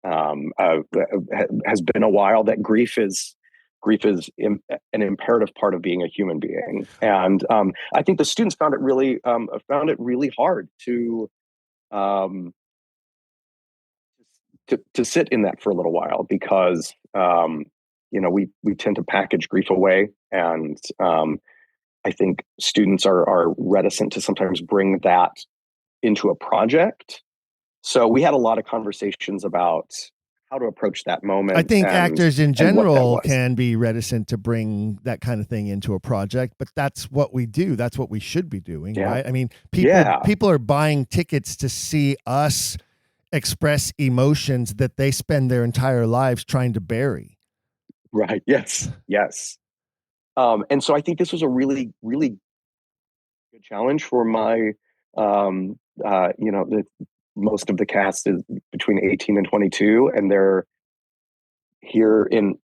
has been a while, that grief is an imperative part of being a human being. And I think the students found it really hard to sit in that for a little while, because you know, we tend to package grief away, and I think students are reticent to sometimes bring that into a project. So we had a lot of conversations about how to approach that moment. I think actors in general can be reticent to bring that kind of thing into a project, but that's what we do. That's what we should be doing, right? I mean, people are buying tickets to see us express emotions that they spend their entire lives trying to bury. Right. Yes. And so I think this was a really, really good challenge for my, most of the cast is between 18 and 22, and they're here in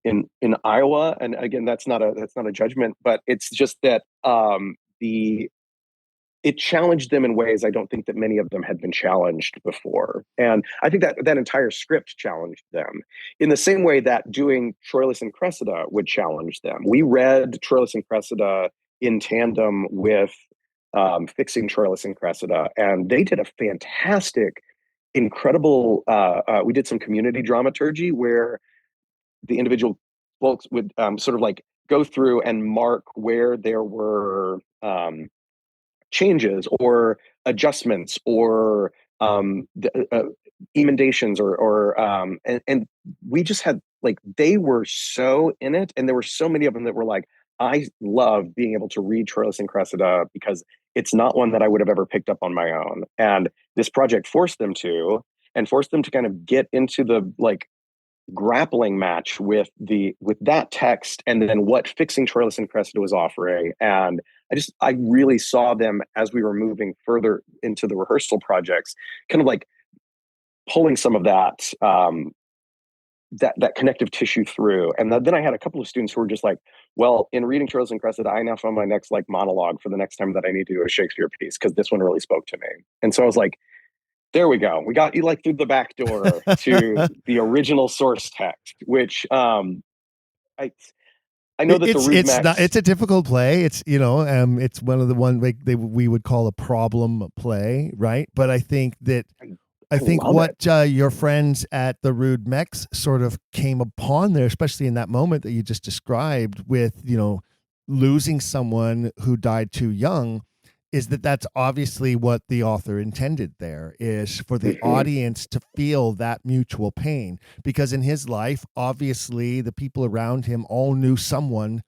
Iowa. And again, that's not a judgment, but it's just that the it challenged them in ways I don't think that many of them had been challenged before. And I think that entire script challenged them in the same way that doing Troilus and Cressida would challenge them. We read Troilus and Cressida in tandem with fixing Troilus and Cressida, and they did a fantastic, incredible. We did some community dramaturgy where the individual folks would sort of like go through and mark where there were changes or adjustments or emendations and we just had like, they were so in it, and there were so many of them that were like, I love being able to read Troilus and Cressida because it's not one that I would have ever picked up on my own. And this project forced them to, and forced them to kind of get into the like grappling match with that text and then what fixing Troilus and Cressida was offering. And I really saw them as we were moving further into the rehearsal projects, kind of like pulling some of that that connective tissue through. And then I had a couple of students who were just like, well, in reading Troilus and Cressida, I now found my next like monologue for the next time that I need to do a Shakespeare piece, because this one really spoke to me. And so I was like, there we go. We got you like through the back door to the original source text, which I know that it's a difficult play. It's it's one of the one we would call a problem play, right? But I think that what your friends at the Rude Mechs sort of came upon there, especially in that moment that you just described with losing someone who died too young, is that's obviously what the author intended there, is for the audience to feel that mutual pain. Because in his life, obviously, the people around him all knew someone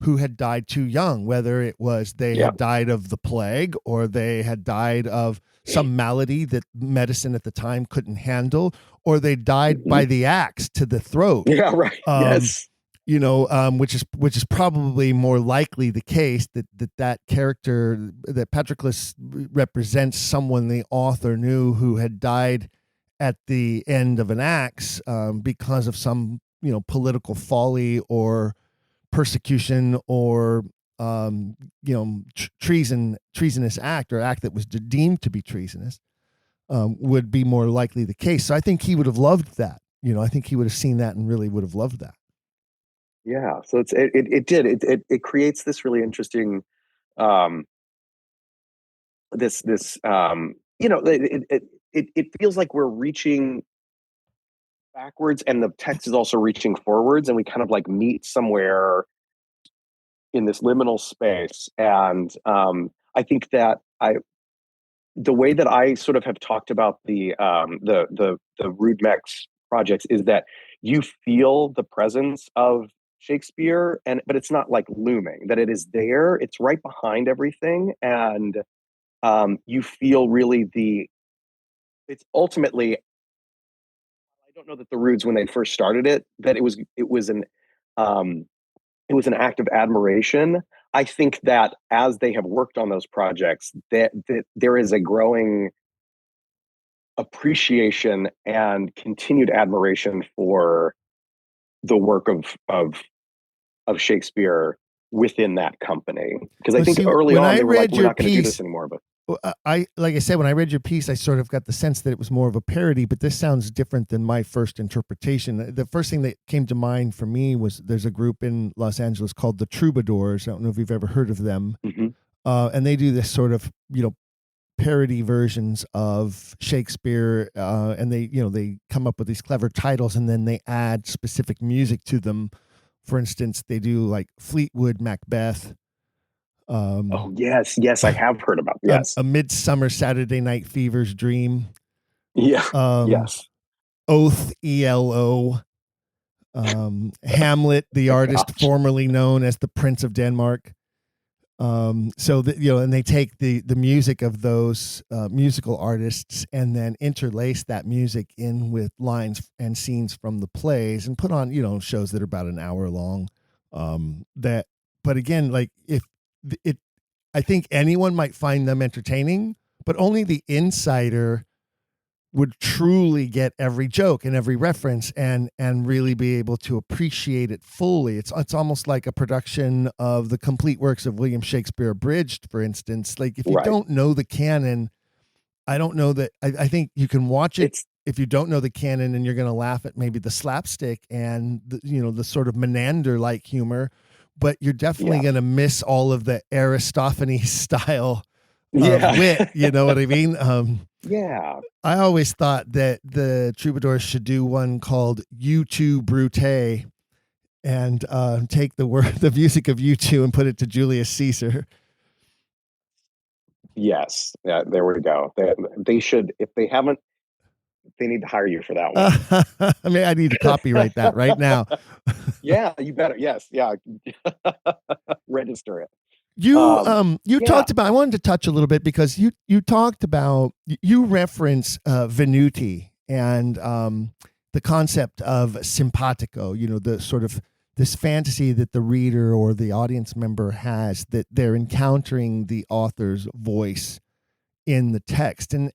who had died too young, whether it was they had died of the plague or they had died of some malady that medicine at the time couldn't handle, or they died by the axe to the throat. Yeah, right. Yes. Which is probably more likely the case that character, that Patroclus represents someone the author knew who had died at the end of an axe because of some political folly or persecution or treasonous act, or act that was deemed to be treasonous, would be more likely the case. So I think he would have loved that. I think he would have seen that and really would have loved that. Yeah, so it creates this really interesting it feels like we're reaching backwards and the text is also reaching forwards, and we kind of like meet somewhere in this liminal space. And I think that the way that I sort of have talked about the Rude Mechs projects is that you feel the presence of Shakespeare, but it's not like looming, that it is there, it's right behind everything. And you feel really it's ultimately, I don't know that the Rudes, when they first started it, that it was an act of admiration. I think that as they have worked on those projects, that there is a growing appreciation and continued admiration for the work of Shakespeare within that company. Because I think early on they were like, we're not going to do this anymore. But like I said, when I read your piece, I sort of got the sense that it was more of a parody, but this sounds different than my first interpretation. The first thing that came to mind for me was there's a group in Los Angeles called the Troubadours. I don't know if you've ever heard of them. Mm-hmm. And they do this sort of, parody versions of Shakespeare, and they come up with these clever titles and then they add specific music to them. For instance, they do like Fleetwood Macbeth. Yes, I have heard about this. A Midsummer Saturday Night Fever's Dream. Yeah. Yes. Oath, ELO. Hamlet, the artist formerly known as the Prince of Denmark. And they take the music of those musical artists and then interlace that music in with lines and scenes from the plays and put on, shows that are about an hour long, that but again, like if it, I think anyone might find them entertaining, but only the insider would truly get every joke and every reference and really be able to appreciate it fully. It's almost like a production of the complete works of William Shakespeare abridged, for instance. Like if you Right. don't know the canon, I don't know that I think you can watch it It's if you don't know the canon, and you're going to laugh at maybe the slapstick and the sort of Menander like humor, but you're definitely yeah. going to miss all of the Aristophanes style of Yeah. wit. You know what I mean? Yeah. I always thought that the troubadours should do one called U2 Brute and take the music of U2 and put it to Julius Caesar. Yes. Yeah, there we go. They should, if they haven't, they need to hire you for that one. I mean, I need to copyright that right now. Yeah, you better. Yes. Yeah. Register it. You Yeah. talked about, I wanted to touch a little bit because you talked about, you reference Venuti and the concept of simpatico, the sort of this fantasy that the reader or the audience member has that they're encountering the author's voice in the text. And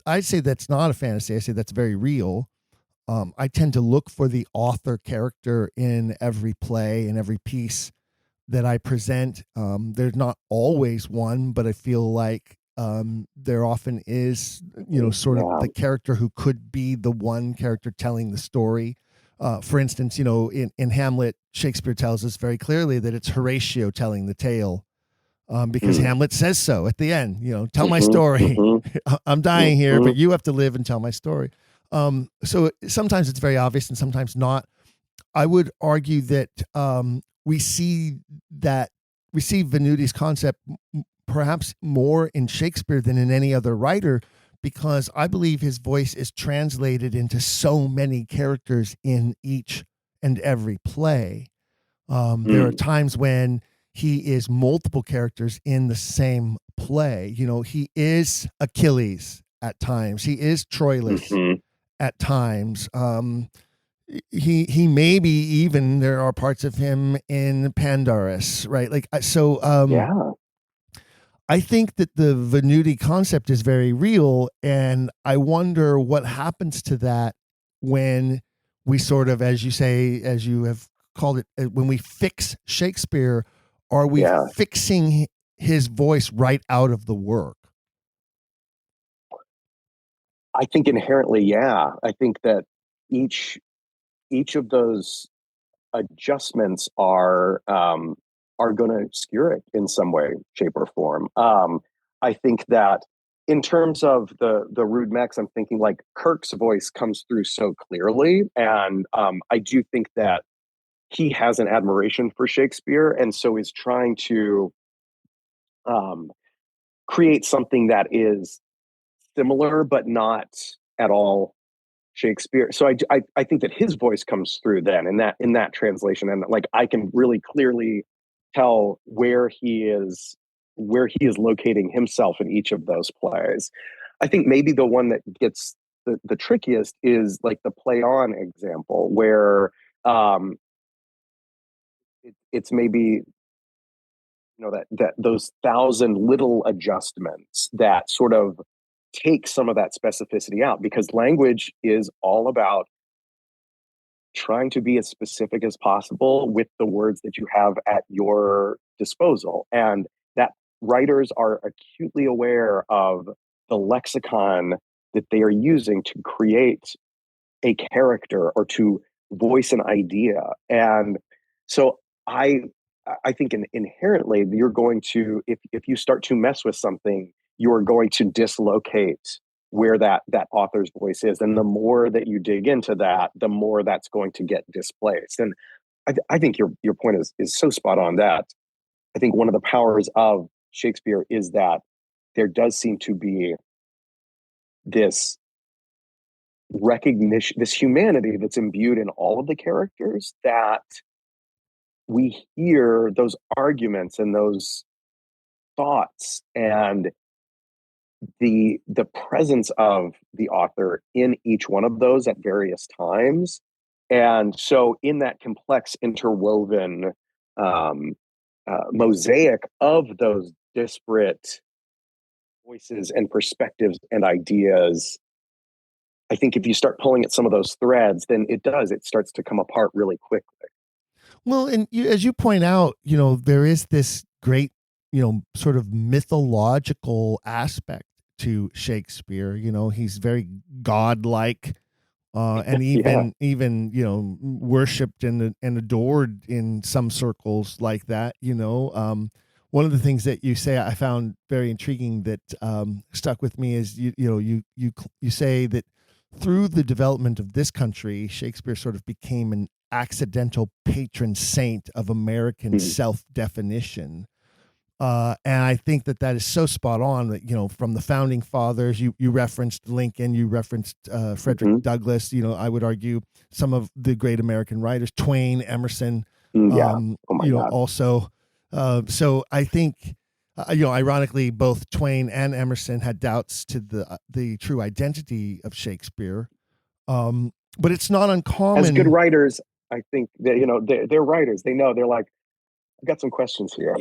I'd say that's not a fantasy. I say that's very real. I tend to look for the author character in every play and every piece that I present. There's not always one, but I feel like there often is, sort of the character who could be the one character telling the story. For instance, in Hamlet, Shakespeare tells us very clearly that it's Horatio telling the tale, because Hamlet says so at the end. Tell my story. I'm dying here, but you have to live and tell my story. So sometimes it's very obvious and sometimes not. I would argue that we see Venuti's concept perhaps more in Shakespeare than in any other writer, because I believe his voice is translated into so many characters in each and every play. There are times when he is multiple characters in the same play. He is Achilles at times. He is Troilus at times. He maybe even there are parts of him in Pandarus, right? Like so. I think that the Venuti concept is very real, and I wonder what happens to that when we sort of, as you say, as you have called it, when we fix Shakespeare. Are we fixing his voice right out of the work? I think inherently, yeah. I think that each of those adjustments are going to skew it in some way, shape, or form. I think that in terms of the rude mechs, I'm thinking like Kirk's voice comes through so clearly, and I do think that he has an admiration for Shakespeare, and so is trying to create something that is similar but not at all Shakespeare. So I think that his voice comes through then in that translation, and like I can really clearly tell where he is locating himself in each of those plays. I think maybe the one that gets the trickiest is like the play on example, where it's maybe that those 1,000 little adjustments that sort of take some of that specificity out, because language is all about trying to be as specific as possible with the words that you have at your disposal, and that writers are acutely aware of the lexicon that they are using to create a character or to voice an idea. And so I think inherently you're going to, if you start to mess with something, you're going to dislocate where that author's voice is, and the more that you dig into that, the more that's going to get displaced. And I think your point is so spot on. That I think one of the powers of Shakespeare is that there does seem to be this recognition, this humanity that's imbued in all of the characters, that we hear those arguments and those thoughts and the presence of the author in each one of those at various times. And so in that complex interwoven um, mosaic of those disparate voices and perspectives and ideas. I think if you start pulling at some of those threads, then it starts to come apart really quickly. Well, and as you point out, there is this great, sort of mythological aspect to Shakespeare. He's very godlike, and Yeah. even worshipped and adored in some circles like that. One of the things that you say I found very intriguing that stuck with me is you say that through the development of this country, Shakespeare sort of became an accidental patron saint of American self-definition. And I think that is so spot on that, from the founding fathers, you referenced Lincoln, you referenced Frederick Douglass, I would argue some of the great American writers, Twain, Emerson, Yeah. Oh my God. also. So I think, ironically, both Twain and Emerson had doubts to the true identity of Shakespeare. But it's not uncommon. As good writers, I think that, they're writers. They know, they're like, I've got some questions here.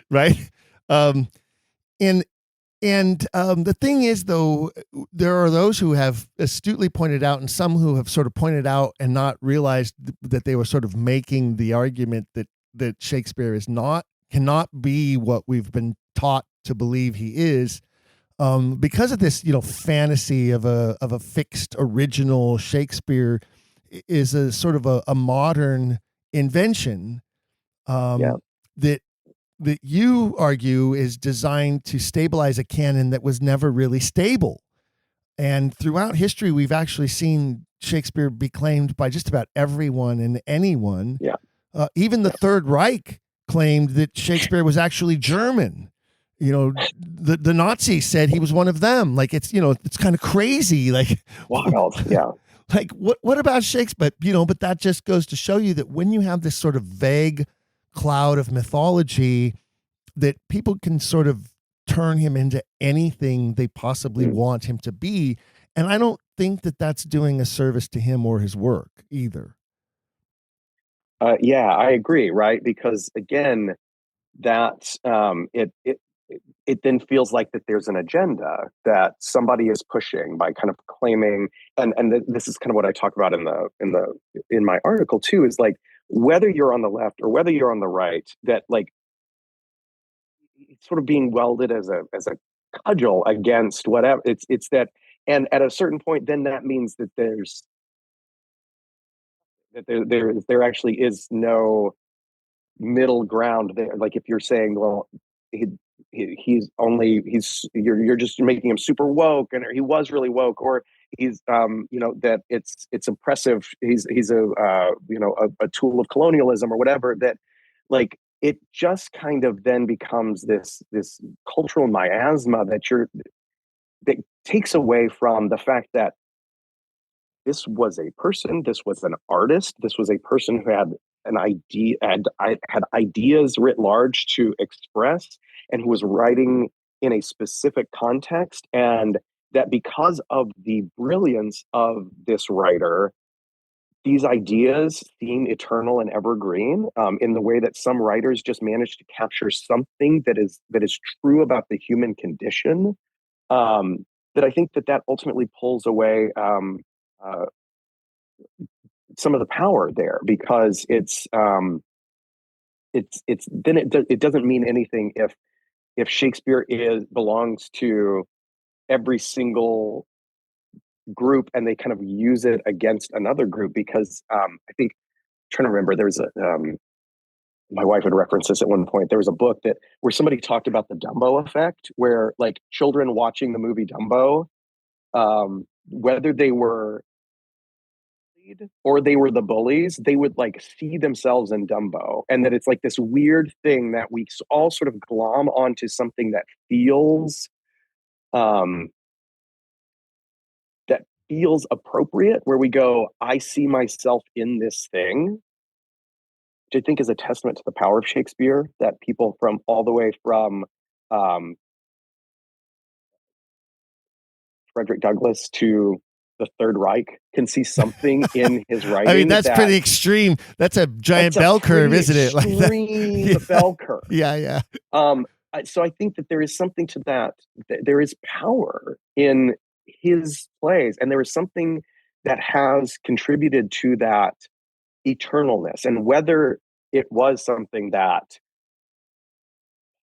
Right. And the thing is, though, there are those who have astutely pointed out and some who have sort of pointed out and not realized that they were sort of making the argument that Shakespeare cannot be what we've been taught to believe he is, because of this, fantasy of a fixed original Shakespeare is a sort of a modern invention, that you argue is designed to stabilize a canon that was never really stable. And throughout history, we've actually seen Shakespeare be claimed by just about everyone and anyone. Yeah. Even the Third Reich claimed that Shakespeare was actually German. The Nazis said he was one of them. Like, it's kind of crazy. Like, wild. Yeah. Like, what about Shakespeare? But that just goes to show you that when you have this sort of vague cloud of mythology, that people can sort of turn him into anything they possibly want him to be. And I don't think that that's doing a service to him or his work either. Yeah, I agree. Right. Because again, that it then feels like that there's an agenda that somebody is pushing by kind of claiming, and this is kind of what I talk about in my article too, is like, whether you're on the left or whether you're on the right, that like it's sort of being welded as a cudgel against whatever. It's that, and at a certain point, then that means that there actually is no middle ground there. Like, if you're saying, well, you're just making him super woke, and he was really woke, or he's that it's oppressive, he's a tool of colonialism or whatever, that like it just kind of then becomes this cultural miasma that takes away from the fact that this was a person, this was an artist, this was a person who had an idea, had ideas writ large to express, and who was writing in a specific context. And that because of the brilliance of this writer, these ideas seem eternal and evergreen, in the way that some writers just manage to capture something that is true about the human condition. That I think that ultimately pulls away some of the power there, because it doesn't mean anything if Shakespeare belongs to every single group and they kind of use it against another group. Because I think, I'm trying to remember, there was my wife had referenced this at one point. There was a book where somebody talked about the Dumbo effect, where like children watching the movie Dumbo, whether they were or they were the bullies, they would like see themselves in Dumbo, and that it's like this weird thing that we all sort of glom onto something that feels appropriate, where we go, I see myself in this thing, which I think is a testament to the power of Shakespeare, that people from all the way from Frederick Douglass to the Third Reich can see something in his writing. I mean, that's pretty extreme. That's a giant bell curve, isn't it? Like extreme bell curve. Yeah. So I think that there is something to that. There is power in his plays, and there is something that has contributed to that eternalness. And whether it was something that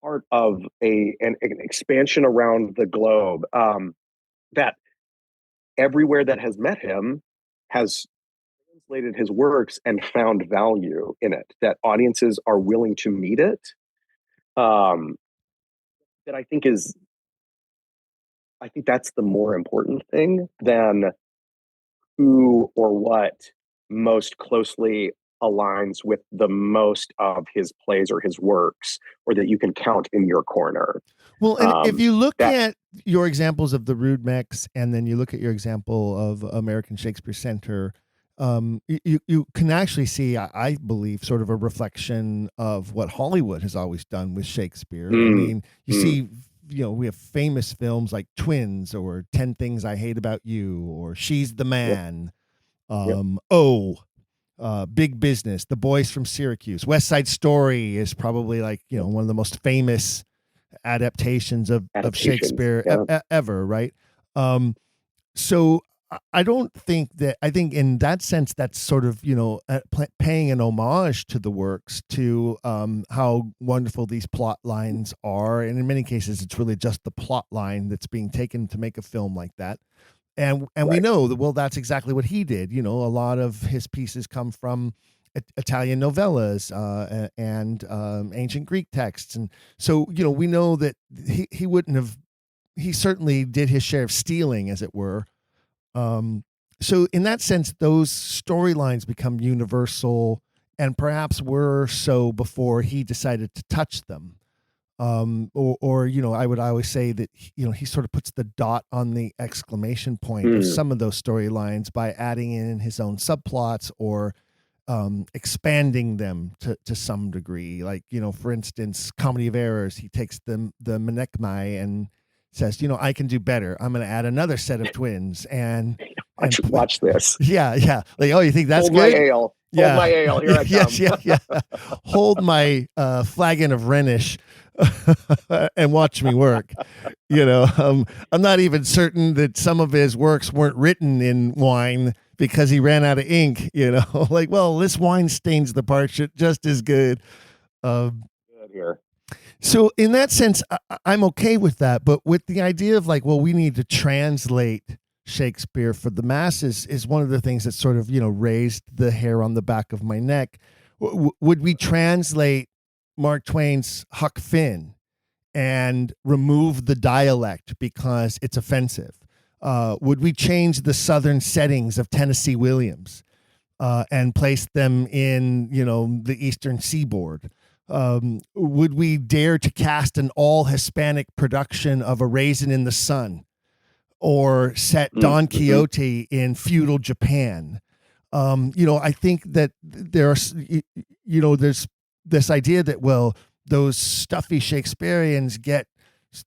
part of an expansion around the globe, that everywhere that has met him has translated his works and found value in it, that audiences are willing to meet it, that I think that's the more important thing than who or what most closely aligns with the most of his plays or his works, or that you can count in your corner. Well, and if you look at your examples of the Rude Mex, and then you look at your example of American Shakespeare Center, you can actually see, I believe, sort of a reflection of what Hollywood has always done with Shakespeare. I mean, you see, we have famous films like Twins, or 10 Things I Hate About You, or She's the Man, Big Business, The Boys from Syracuse. West Side Story is probably like, one of the most famous adaptations of Shakespeare ever, right? So I think in that sense, that's sort of, paying an homage to the works, to how wonderful these plot lines are. And in many cases, it's really just the plot line that's being taken to make a film like that. And we know that, well, that's exactly what he did. A lot of his pieces come from Italian novellas and ancient Greek texts. And so, we know that he certainly did his share of stealing, as it were. So in that sense, those storylines become universal, and perhaps were so before he decided to touch them. Or I would always say that, he sort of puts the dot on the exclamation point of some of those storylines by adding in his own subplots, or expanding them to some degree. Like, for instance, Comedy of Errors, he takes the Menechmai and says, I can do better. I'm going to add another set of twins. And watch this. Yeah. Like, oh, you think that's Hold good? My ale. Yeah. Hold my ale. Here I come. Yeah. Hold my flagon of Rhenish and watch me work. I'm not even certain that some of his works weren't written in wine because he ran out of ink. Like, well, this wine stains the parchment just as good. Good here. So in that sense, I'm okay with that. But with the idea of like, well, we need to translate Shakespeare for the masses is one of the things that sort of, raised the hair on the back of my neck. Would we translate Mark Twain's Huck Finn and remove the dialect because it's offensive? Would we change the Southern settings of Tennessee Williams and place them in, the Eastern Seaboard? Would we dare to cast an all Hispanic production of A Raisin in the Sun, or set Don Quixote in feudal Japan? I think that there's this idea that, well, those stuffy Shakespeareans get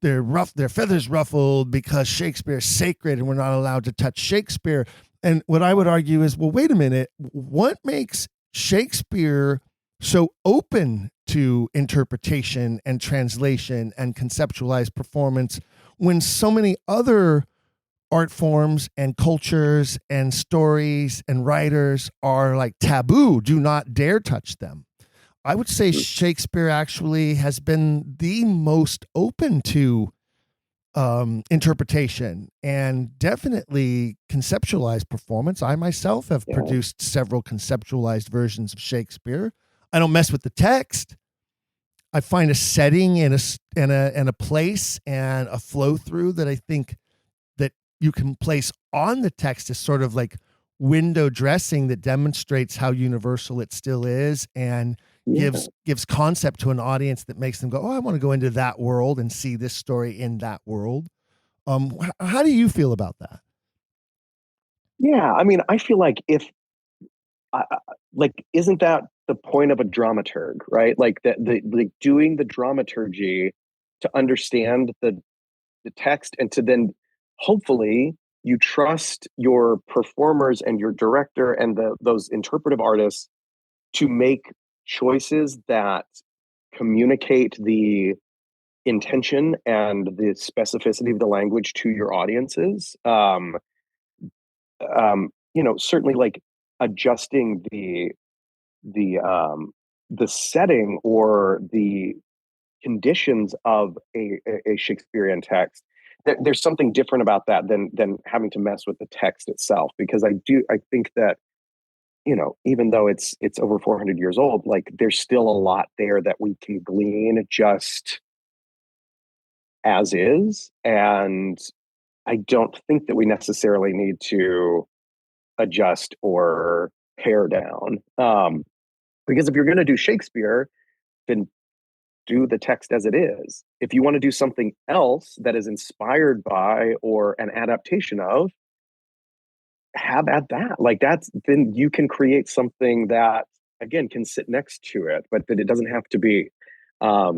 their feathers ruffled because Shakespeare is sacred and we're not allowed to touch Shakespeare. And what I would argue is, well, wait a minute, what makes Shakespeare so open to interpretation and translation and conceptualized performance when so many other art forms and cultures and stories and writers are like taboo, do not dare touch them? I would say Shakespeare actually has been the most open to interpretation and definitely conceptualized performance. I myself have produced several conceptualized versions of Shakespeare. I don't mess with the text. I find a setting and a place and a flow through that I think that you can place on the text as sort of like window dressing that demonstrates how universal it still is, and gives concept to an audience that makes them go, oh, I want to go into that world and see this story in that world. How do you feel about that? Yeah, I mean, I feel like isn't that the point of a dramaturg, right? Like the doing the dramaturgy to understand the text, and to then hopefully you trust your performers and your director and those interpretive artists to make choices that communicate the intention and the specificity of the language to your audiences. Certainly like adjusting the setting or the conditions of a Shakespearean text. There's something different about that than having to mess with the text itself, because I think that, even though it's over 400 years old, like there's still a lot there that we can glean just as is. And I don't think that we necessarily need to adjust or pare down. Because if you're going to do Shakespeare, then do the text as it is. If you want to do something else that is inspired by or an adaptation of, have at that. Like then you can create something that, again, can sit next to it, but that it doesn't have to be. I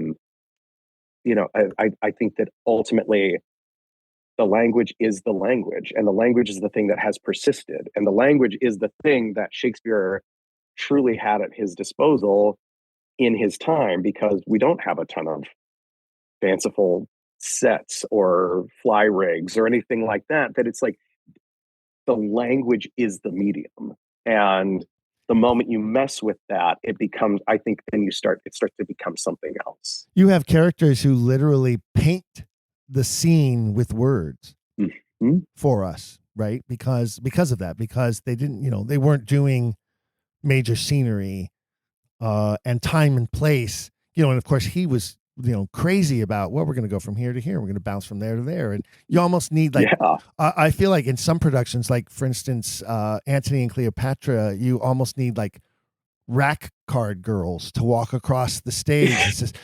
think that ultimately the language is the language, and the language is the thing that has persisted, and the language is the thing that Shakespeare truly had at his disposal in his time, because we don't have a ton of fanciful sets or fly rigs or anything like that. That it's like the language is the medium, and the moment you mess with that, it becomes, I think, then it starts to become something else. You have characters who literally paint the scene with words for us, right? Because of that, because they didn't, they weren't doing major scenery and time and place, and of course he was, crazy about, well, we're going to go from here to here, we're going to bounce from there to there, and you almost need I feel like in some productions, like for instance, Antony and Cleopatra, you almost need like rack card girls to walk across the stage. It's just,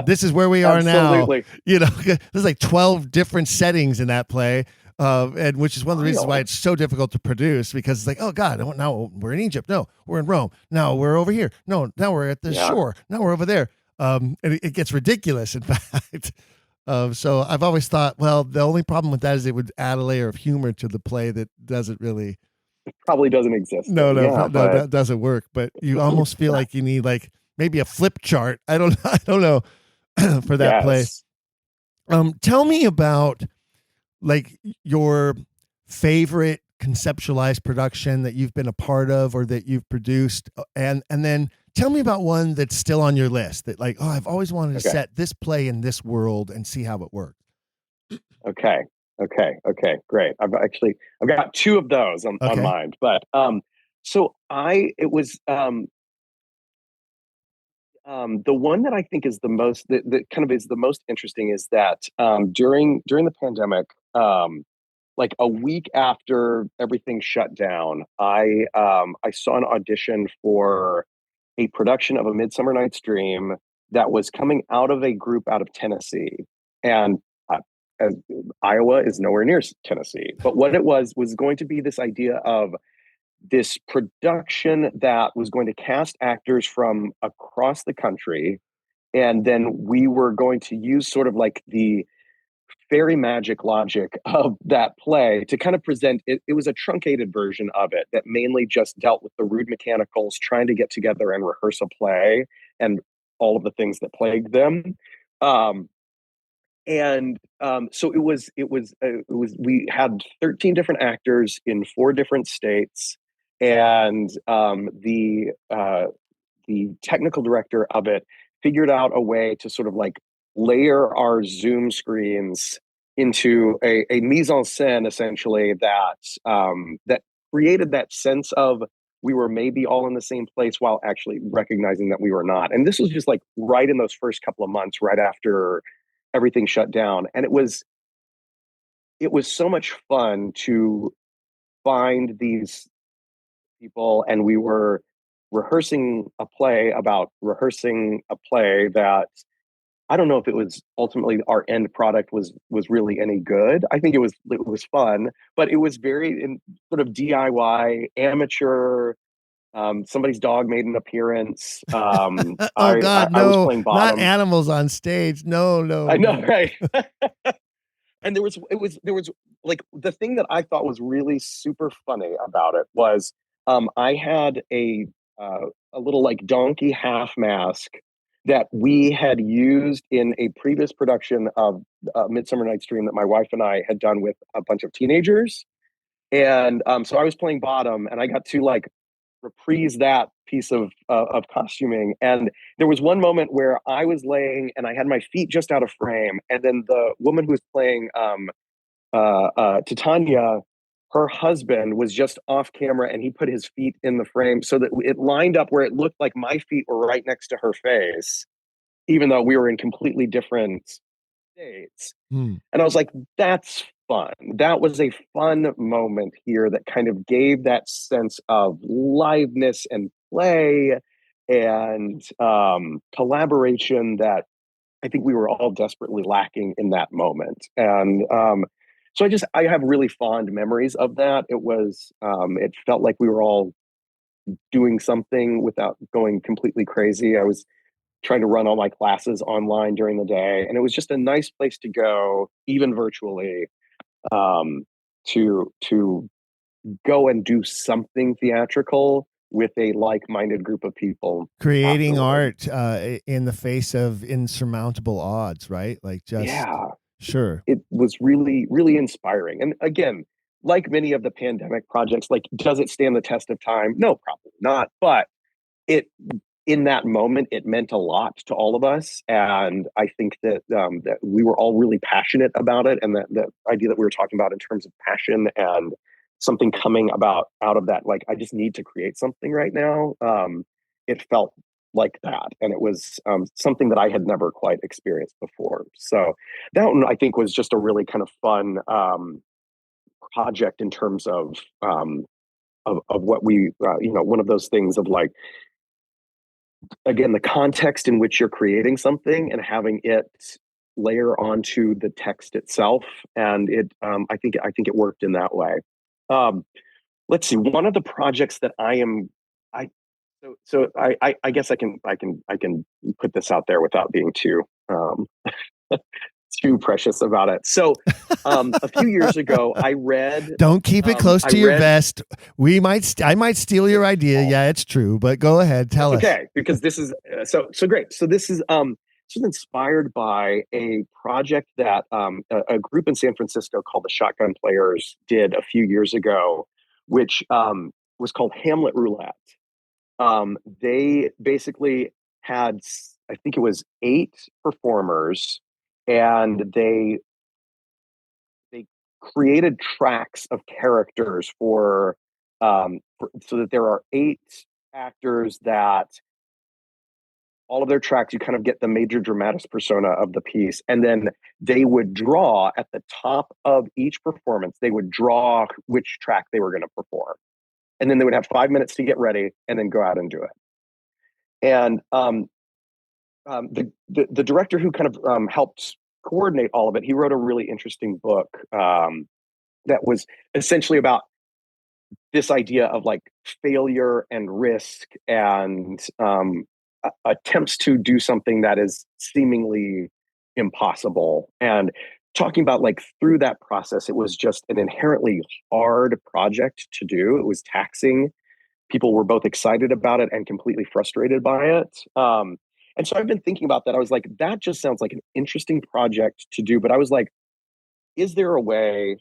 this is where we are now. There's like 12 different settings in that play. And which is one of the reasons why it's so difficult to produce, because it's like, oh God, now we're in Egypt. No, we're in Rome. Now we're over here. No, now we're at the shore. Now we're over there. And it gets ridiculous, in fact. So I've always thought, well, the only problem with that is it would add a layer of humor to the play that doesn't really. It probably doesn't exist. No, that doesn't work. But you almost feel like you need like maybe a flip chart. I don't know for that play. Tell me about like your favorite conceptualized production that you've been a part of or that you've produced, and then tell me about one that's still on your list that like, I've always wanted to set this play in this world and see how it works. Okay, great. I've got two of those on mind, but the one that I think is the most that kind of is the most interesting is that during the pandemic, like a week after everything shut down, I saw an audition for a production of A Midsummer Night's Dream that was coming out of a group out of Tennessee, and Iowa is nowhere near Tennessee. But what it was going to be this idea of this production that was going to cast actors from across the country. And then we were going to use sort of like the fairy magic logic of that play to kind of present it. It was a truncated version of it that mainly just dealt with the rude mechanicals trying to get together and rehearse a play and all of the things that plagued them. So we had 13 different actors in 4 different states. And the technical director of it figured out a way to sort of like layer our Zoom screens into a mise en scène, essentially, that created that sense of we were maybe all in the same place while actually recognizing that we were not. And this was just like right in those first couple of months, right after everything shut down. And it was so much fun to find these people, and we were rehearsing a play that I don't know if it was ultimately our end product was really any good. I think it was fun, but it was very sort of DIY, amateur. Somebody's dog made an appearance. I was playing bottom. Not animals on stage. No. I know, right? And there was like the thing that I thought was really super funny about it was I had a little like donkey half mask that we had used in a previous production of Midsummer Night's Dream that my wife and I had done with a bunch of teenagers. And so I was playing bottom, and I got to like reprise that piece of costuming. And there was one moment where I was laying and I had my feet just out of frame, and then the woman who was playing Titania, her husband was just off camera, and he put his feet in the frame so that it lined up where it looked like my feet were right next to her face, even though we were in completely different states. And I was like, that's fun. That was a fun moment here that kind of gave that sense of liveness and play and collaboration that I think we were all desperately lacking in that moment. And so I have really fond memories of that. It felt like we were all doing something without going completely crazy. I was trying to run all my classes online during the day, and it was just a nice place to go, even virtually, to go and do something theatrical with a like-minded group of people. Creating afterward. art in the face of insurmountable odds, right? Like just Yeah, sure. it was really, really inspiring. And again, like many of the pandemic projects, like, does it stand the test of time? No, probably not. But it, in that moment, it meant a lot to all of us. And I think that that we were all really passionate about it. And that the idea that we were talking about in terms of passion and something coming about out of that, like, I just need to create something right now. It felt like that. And it was something that I had never quite experienced before. So that one, I think, was just a really kind of fun project in terms of what we, one of those things of like, again, the context in which you're creating something and having it layer onto the text itself. And I think it worked in that way. Let's see, one of the projects that I guess I can put this out there without being too too precious about it. So a few years ago, I read. Don't keep it close to your vest. I might steal your idea. Yeah, it's true, but go ahead, tell us. Okay, because this is so great. So this is inspired by a project that a group in San Francisco called the Shotgun Players did a few years ago, which was called Hamlet Roulette. They basically had, I think it was 8 performers, and they created tracks of characters so that there are 8 actors that all of their tracks, you kind of get the major dramatis persona of the piece. And then they would draw at the top of each performance, they would draw which track they were going to perform. And then they would have 5 minutes to get ready and then go out and do it. And the director who kind of helped coordinate all of it, he wrote a really interesting book that was essentially about this idea of like failure and risk and attempts to do something that is seemingly impossible. And talking about like through that process, it was just an inherently hard project to do. It was taxing. People were both excited about it and completely frustrated by it. And so I've been thinking about that. I was like, that just sounds like an interesting project to do. But I was like, is there a better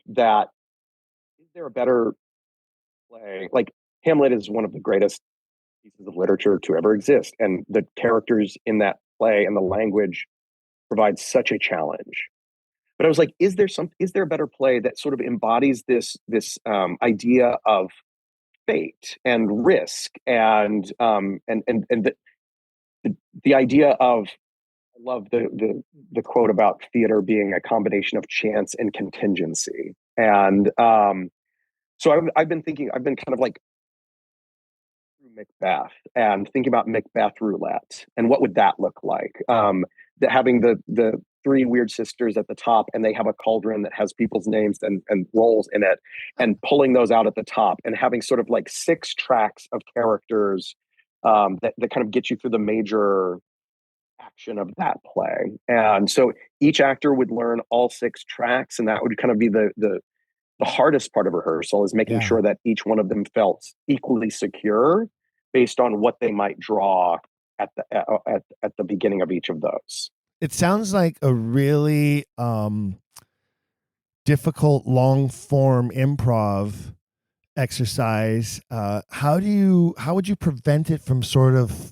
play? Like, Hamlet is one of the greatest pieces of literature to ever exist. And the characters in that play and the language provides such a challenge. But I was like, is there a better play that sort of embodies this idea of fate and risk and the idea of, I love the quote about theater being a combination of chance and contingency. And so I've been kind of like through Macbeth and thinking about Macbeth roulette and what would that look like? Having the 3 weird sisters at the top, and they have a cauldron that has people's names and roles in it, and pulling those out at the top, and having sort of like 6 tracks of characters that kind of get you through the major action of that play. And so each actor would learn all 6 tracks, and that would kind of be the hardest part of rehearsal, is making sure that each one of them felt equally secure based on what they might draw at the beginning of each of those. It sounds like a really difficult long form improv exercise. How would you prevent it from sort of,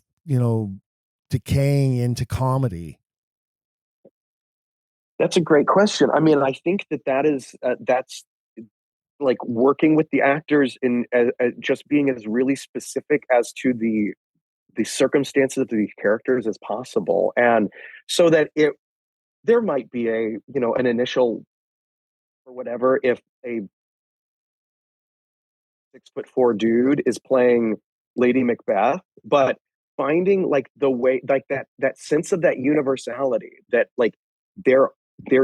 decaying into comedy? That's a great question. I mean, I think that's like working with the actors in just being as really specific as to the circumstances of these characters as possible, and so that there might be an initial or whatever, if a 6'4" dude is playing Lady Macbeth, but finding like the way, like that sense of that universality, that like there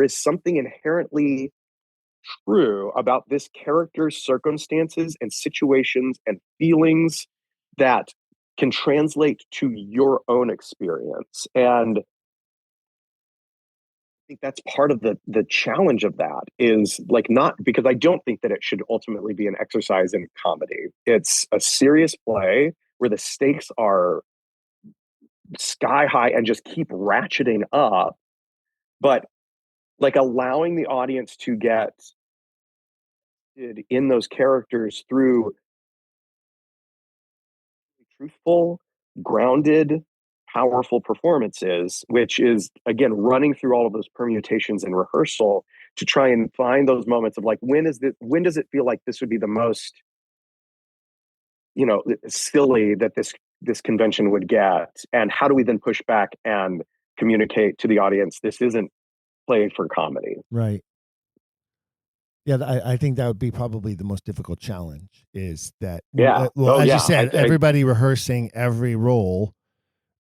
is something inherently true about this character's circumstances and situations and feelings that can translate to your own experience. And I think that's part of the challenge of that, is like, not because I don't think that it should ultimately be an exercise in comedy. It's a serious play where the stakes are sky high and just keep ratcheting up, but like allowing the audience to get in those characters through truthful, grounded, powerful performances, which is, again, running through all of those permutations in rehearsal to try and find those moments of like, when does it feel like this would be the most, silly that this convention would get, and how do we then push back and communicate to the audience this isn't played for comedy. Right. Yeah, I think that would be probably the most difficult challenge, is that, Yeah. as you said, everybody rehearsing every role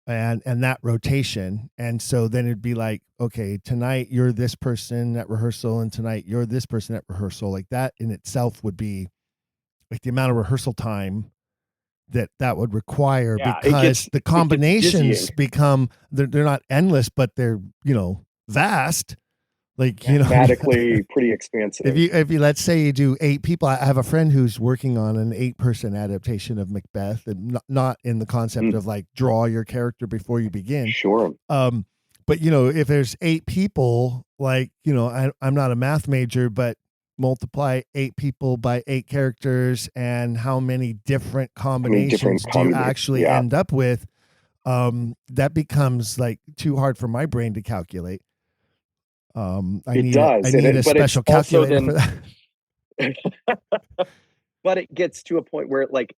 and that rotation. And so then it'd be like, okay, tonight you're this person at rehearsal and tonight you're this person at rehearsal. Like that in itself would be like the amount of rehearsal time that would require, because the combinations become, they're not endless, but they're, vast. Like, mathematically pretty expansive. If you let's say you do 8 people, I have a friend who's working on an 8-person adaptation of Macbeth, and not in the concept of like draw your character before you begin. Sure. But if there's 8 people, like, I'm not a math major, but multiply 8 people by 8 characters, and how many different combinations do you actually end up with? That becomes like too hard for my brain to calculate. I need a special calculator for that. But it gets to a point where, like,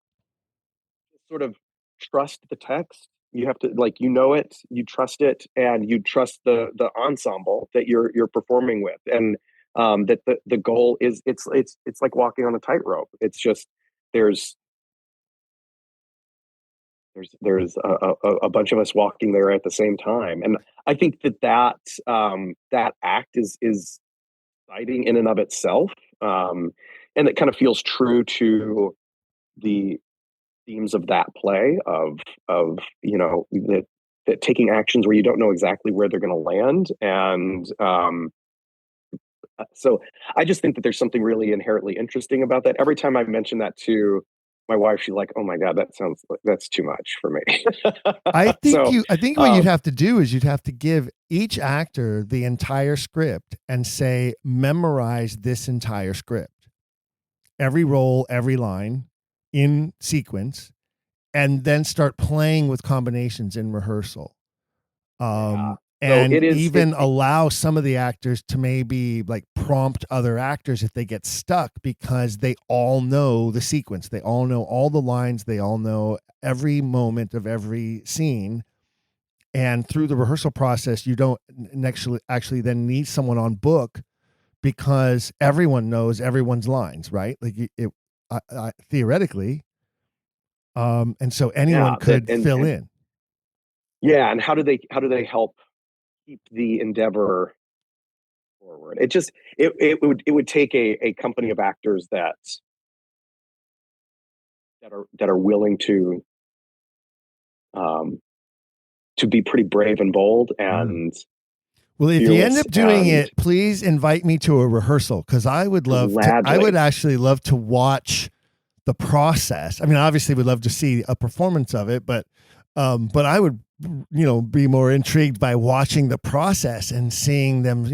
sort of trust the text. You have to, like, it, you trust it, and you trust the ensemble that you're performing with, and that the goal is, it's like walking on a tightrope. It's just there's a bunch of us walking there at the same time, and I think that act is exciting in and of itself, and it kind of feels true to the themes of that play of that taking actions where you don't know exactly where they're going to land, and so I just think that there's something really inherently interesting about that. Every time I mention that to my wife, she's like, "Oh my God, that's too much for me." I think what you'd have to do is you'd have to give each actor the entire script and say, memorize this entire script, every role, every line in sequence, and then start playing with combinations in rehearsal. And allow some of the actors to maybe like prompt other actors if they get stuck, because they all know the sequence. They all know all the lines. They all know every moment of every scene. And through the rehearsal process, you don't actually then need someone on book, because everyone knows everyone's lines, right? Like theoretically. And so anyone could fill in. Yeah. And how do they help keep the endeavor forward? It would take a company of actors that are willing to to be pretty brave and bold and well, if you end fearless up doing and it, please invite me to a rehearsal, because I would love to, I gladly. would actually love to watch the process. I mean, obviously we'd love to see a performance of it, but I would, be more intrigued by watching the process and seeing them,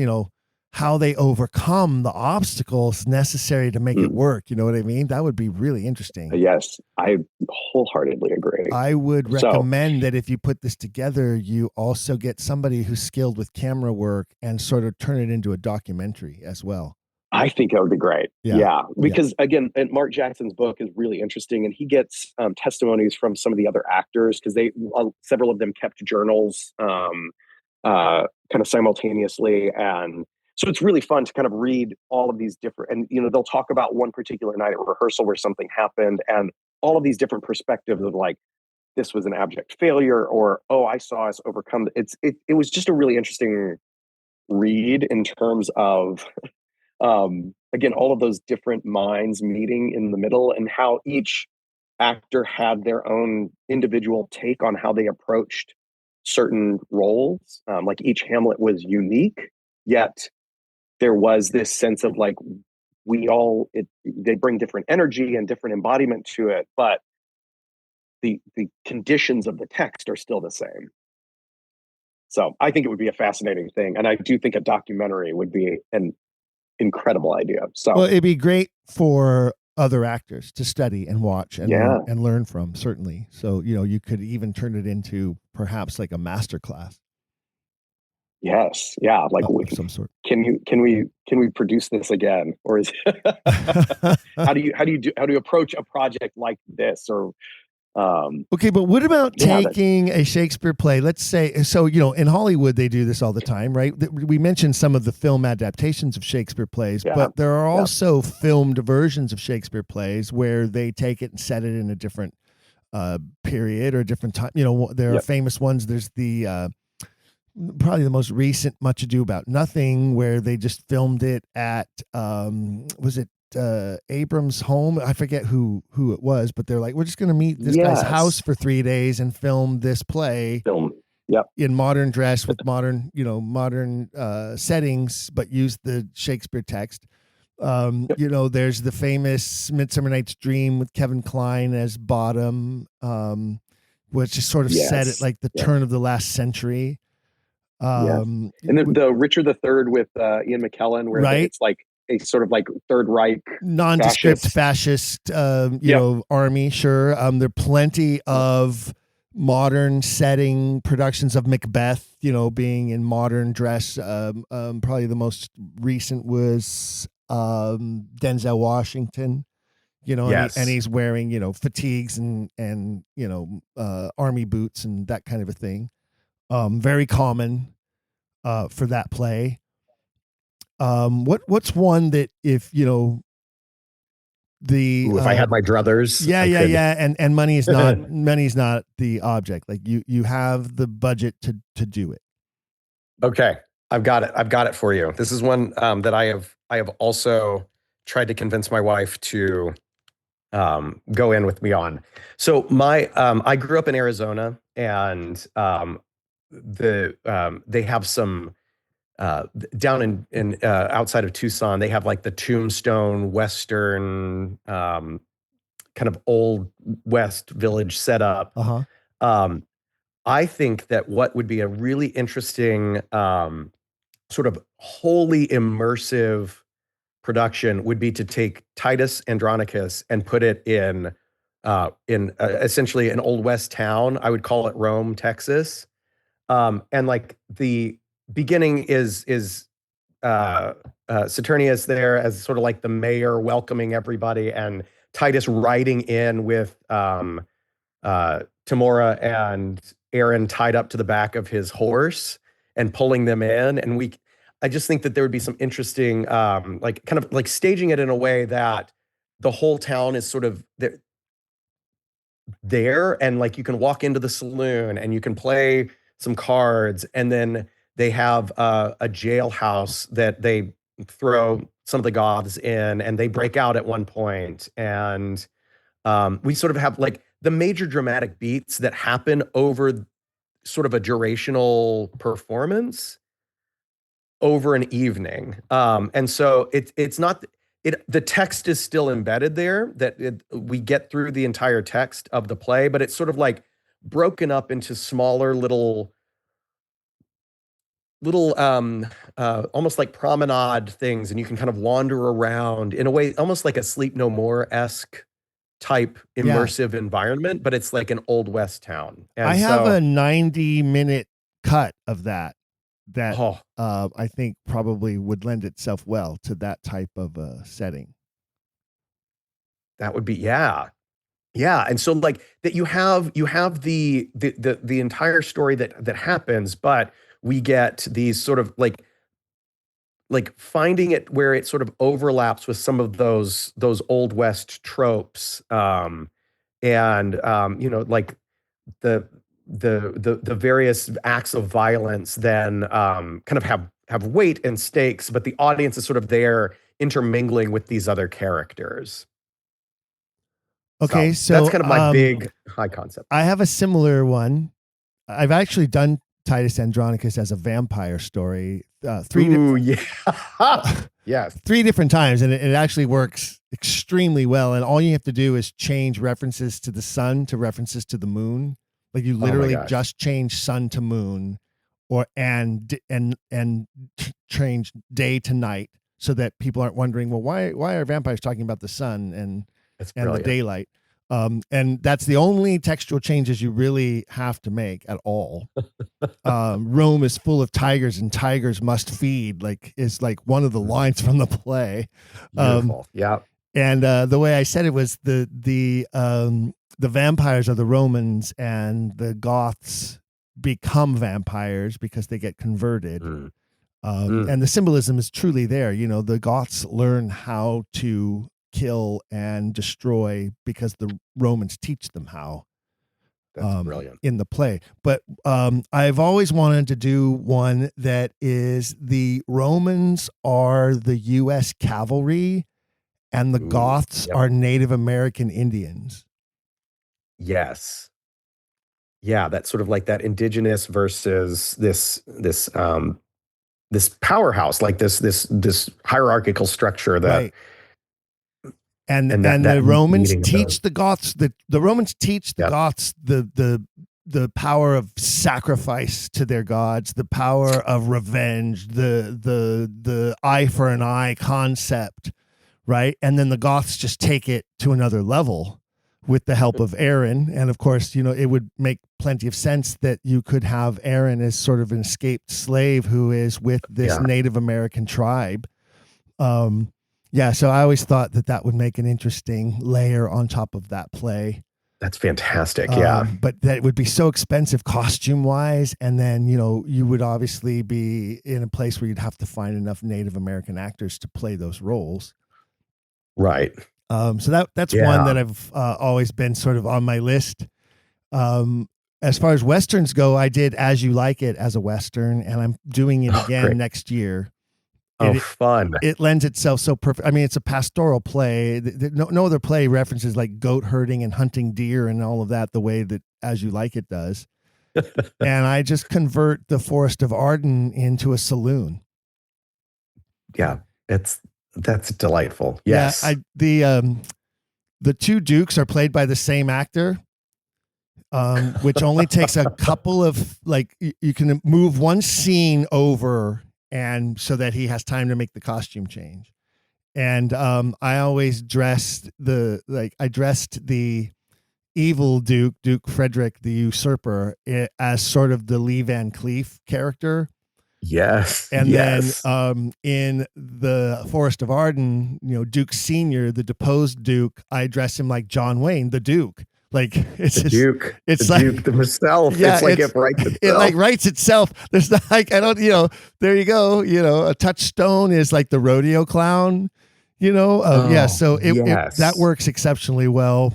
how they overcome the obstacles necessary to make it work. You know what I mean? That would be really interesting. Yes, I wholeheartedly agree. I would recommend that if you put this together, you also get somebody who's skilled with camera work and sort of turn it into a documentary as well. I think that would be great. Yeah. Because again, and Mark Jackson's book is really interesting, and he gets testimonies from some of the other actors, because several of them kept journals kind of simultaneously. And so it's really fun to kind of read all of these different, and they'll talk about one particular night at rehearsal where something happened, and all of these different perspectives of like, this was an abject failure, or, oh, I saw us overcome. It was just a really interesting read in terms of again, all of those different minds meeting in the middle, and how each actor had their own individual take on how they approached certain roles. Like each Hamlet was unique, yet there was this sense of like, they bring different energy and different embodiment to it, but the conditions of the text are still the same. So I think it would be a fascinating thing. And I do think a documentary would be an incredible idea. So, well, it'd be great for other actors to study and watch and learn from, certainly. So, you could even turn it into perhaps like a master class. Yes. Yeah. Like of some sort. Can we produce this again? Or is how do you approach a project like this? Or okay, but what about taking a Shakespeare play? Let's say, so, in Hollywood, they do this all the time, right? We mentioned some of the film adaptations of Shakespeare plays, but there are also filmed versions of Shakespeare plays where they take it and set it in a different period or a different time. There are famous ones. There's the probably the most recent Much Ado About Nothing, where they just filmed it at was it Abram's home? I forget who it was, but they're like, we're just going to meet this guy's house for 3 days and film this play in modern dress with modern settings, but use the Shakespeare text. There's the famous Midsummer Night's Dream with Kevin Kline as Bottom, which is sort of set at like the turn of the last century. And the Richard III with Ian McKellen, where it's like a sort of like Third Reich nondescript fascist army. Sure. There are plenty of modern setting productions of Macbeth, being in modern dress. Probably the most recent was Denzel Washington, and he's wearing, fatigues and army boots and that kind of a thing. Very common for that play. What's one that if if I had my druthers, and money is not the object. Like you have the budget to do it. Okay, I've got it for you. This is one that I have also tried to convince my wife to go in with me on. So I grew up in Arizona, and they have some down in outside of Tucson, they have like the Tombstone Western kind of old West village setup. I think that what would be a really interesting sort of wholly immersive production would be to take Titus Andronicus and put it in essentially an old West town. I would call it Rome, Texas. And like the beginning is Saturnius there as sort of like the mayor welcoming everybody, and Titus riding in with Tamora and Aaron tied up to the back of his horse and pulling them in. And I just think that there would be some interesting, like kind of like staging it in a way that the whole town is sort of there, and like you can walk into the saloon and you can play some cards, and then they have a jailhouse that they throw some of the Goths in, and they break out at one point. And we sort of have like the major dramatic beats that happen over sort of a durational performance over an evening. And so it's not the text is still embedded there, we get through the entire text of the play, but it's sort of like broken up into smaller little almost like promenade things, and you can kind of wander around in a way almost like a Sleep No More-esque type immersive environment, but it's like an Old West town. And I have a 90-minute cut of that I think probably would lend itself well to that type of setting. That would be yeah. And so like that you have the entire story that happens, but we get these sort of like finding it where it sort of overlaps with some of those Old West tropes, and like the various acts of violence then kind of have weight and stakes, but the audience is sort of there intermingling with these other characters. Okay, so that's kind of my big high concept. I have a similar one. I've actually done Titus Andronicus as a vampire story three different times, and it actually works extremely well. And all you have to do is change references to the sun to references to the moon. Like you literally just change sun to moon, and change day to night, so that people aren't wondering, well, why are vampires talking about the sun and the daylight? And that's the only textual changes you really have to make at all. Rome is full of tigers, and tigers must feed. Is one of the lines from the play. Beautiful. Yeah. And the way I said it was the vampires are the Romans, and the Goths become vampires because they get converted. And the symbolism is truly there. The Goths learn how to kill and destroy because the Romans teach them how. That's brilliant. In the play. But I've always wanted to do one that is the Romans are the U.S. cavalry, and the Goths are Native American Indians. Yes. Yeah, that's sort of like that indigenous versus this powerhouse, like this hierarchical structure that. Right. And the Romans teach the Goths the Romans teach the Goths the power of sacrifice to their gods, the power of revenge, the eye for an eye concept, right? And then the Goths just take it to another level with the help of Aaron. And of course, it would make plenty of sense that you could have Aaron as sort of an escaped slave who is with this Native American tribe. So I always thought that would make an interesting layer on top of that play. That's fantastic. Yeah. But that would be so expensive costume wise. And then, you would obviously be in a place where you'd have to find enough Native American actors to play those roles. Right. So that's one that I've always been sort of on my list. As far as Westerns go, I did As You Like It as a Western, and I'm doing it again next year. Fun. It lends itself so perfect. I mean, it's a pastoral play. No other play references like goat herding and hunting deer and all of that the way that As You Like It does. And I just convert the Forest of Arden into a saloon. Yeah, that's delightful. Yes. Yeah, the two dukes are played by the same actor, which only takes a couple of you can move one scene over, and so that he has time to make the costume change. And I always dressed the evil Duke Frederick the Usurper, as sort of the Lee Van Cleef character. Yes. And then in the Forest of Arden, Duke Senior, the deposed Duke, I dress him like John Wayne, the Duke. It's the Duke. It's the like Duke himself. Yeah, it writes itself. It writes itself. There's not there you go. A touchstone is like the rodeo clown. So that works exceptionally well.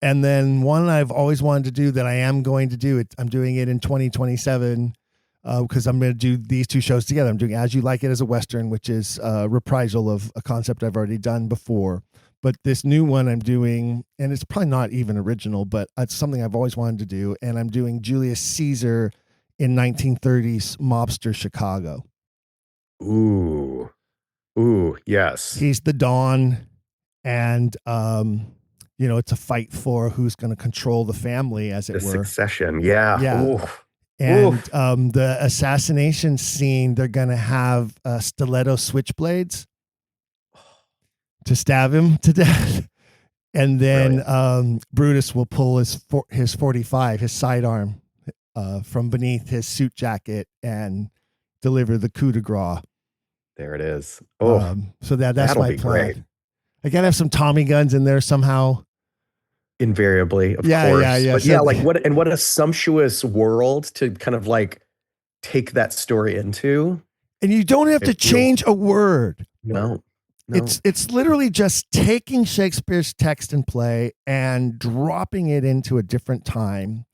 And then one I've always wanted to do that I am going to do it. I'm doing it in 2027 because I'm going to do these two shows together. I'm doing As You Like It as a Western, which is a reprisal of a concept I've already done before. But this new one I'm doing, and it's probably not even original, but it's something I've always wanted to do. And I'm doing Julius Caesar in 1930s mobster Chicago. Ooh, yes. He's the Don, and it's a fight for who's going to control the family, as it were. Succession, yeah. Yeah. Ooh. And the assassination scene, they're going to have stiletto switchblades to stab him to death. And then Brutus will pull his 45, his sidearm, from beneath his suit jacket and deliver the coup de grace. There it is. So that's my plan. Great. I gotta have some Tommy guns in there somehow. Invariably, of course. Yeah. But yeah, like what a sumptuous world to kind of like take that story into. And you don't have to change a word. No. It's literally just taking Shakespeare's text and play and dropping it into a different time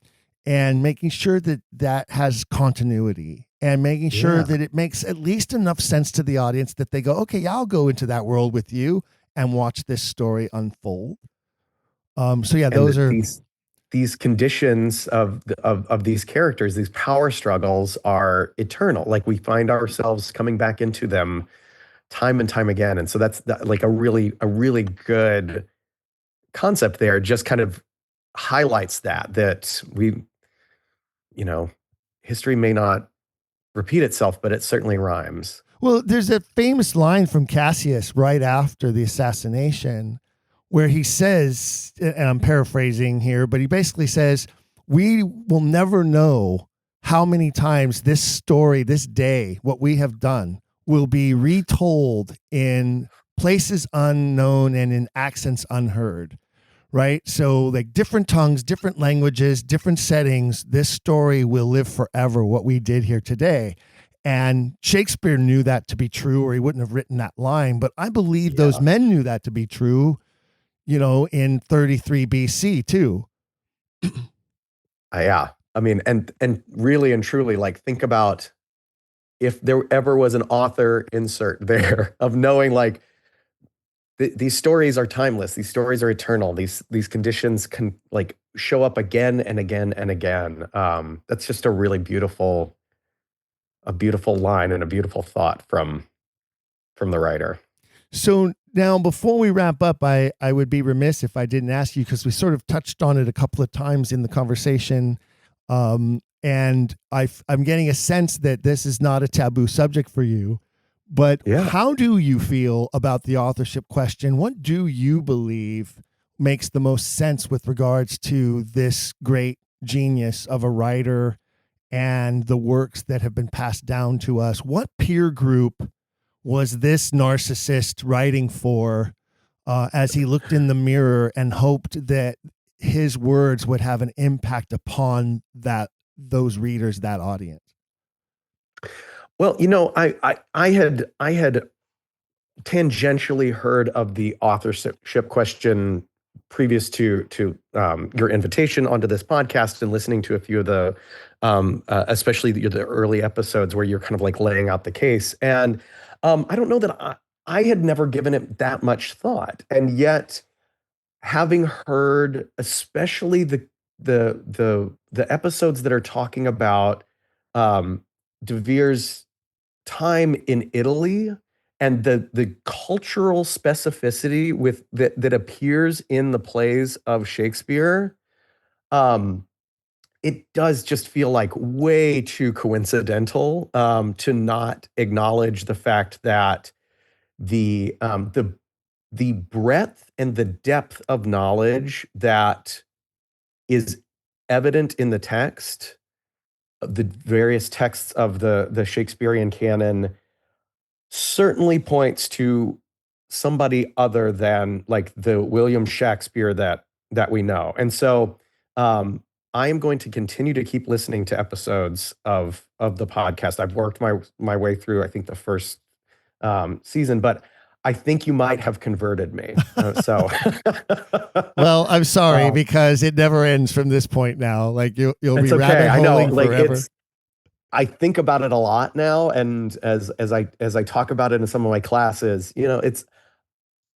and making sure that has continuity and making sure that it makes at least enough sense to the audience that they go, okay, yeah, I'll go into that world with you and watch this story unfold. Those are these conditions of these characters, these power struggles are eternal. Like we find ourselves coming back into them time and time again. And so that's like a really good concept there. Just kind of highlights that we, history may not repeat itself, but it certainly rhymes. Well, there's a famous line from Cassius right after the assassination where he says, and I'm paraphrasing here, but he basically says, we will never know how many times this story, this day, what we have done will be retold in places unknown and in accents unheard, right? So like different tongues, different languages, different settings, this story will live forever, what we did here today. And Shakespeare knew that to be true, or he wouldn't have written that line. But I believe those men knew that to be true, in 33 BC too. Yeah. I mean, and really and truly, like, think about if there ever was an author insert there of knowing, like, these stories are timeless. These stories are eternal. These conditions can, like, show up again and again and again. That's just a really beautiful line and a beautiful thought from the writer. So now, before we wrap up, I would be remiss if I didn't ask you, because we sort of touched on it a couple of times in the conversation. And I'm getting a sense that this is not a taboo subject for you, but how do you feel about the authorship question? What do you believe makes the most sense with regards to this great genius of a writer and the works that have been passed down to us? What peer group was this narcissist writing for as he looked in the mirror and hoped that his words would have an impact upon those readers, that audience? Well, I had tangentially heard of the authorship question previous to your invitation onto this podcast, and listening to a few of the, especially the early episodes where you're kind of like laying out the case. And I don't know that I had never given it that much thought, and yet having heard, especially the episodes that are talking about De Vere's time in Italy and the cultural specificity with that appears in the plays of Shakespeare, it does just feel like way too coincidental to not acknowledge the fact that the breadth and the depth of knowledge that is evident in the text, the various texts of the Shakespearean canon, certainly points to somebody other than like the William Shakespeare that we know. And so I am going to continue to keep listening to episodes of the podcast. I've worked my way through, I think, the first season, but I think you might have converted me. Well, I'm sorry, because it never ends from this point now. Like you'll be rabbit holing forever. I think about it a lot now, and as I talk about it in some of my classes,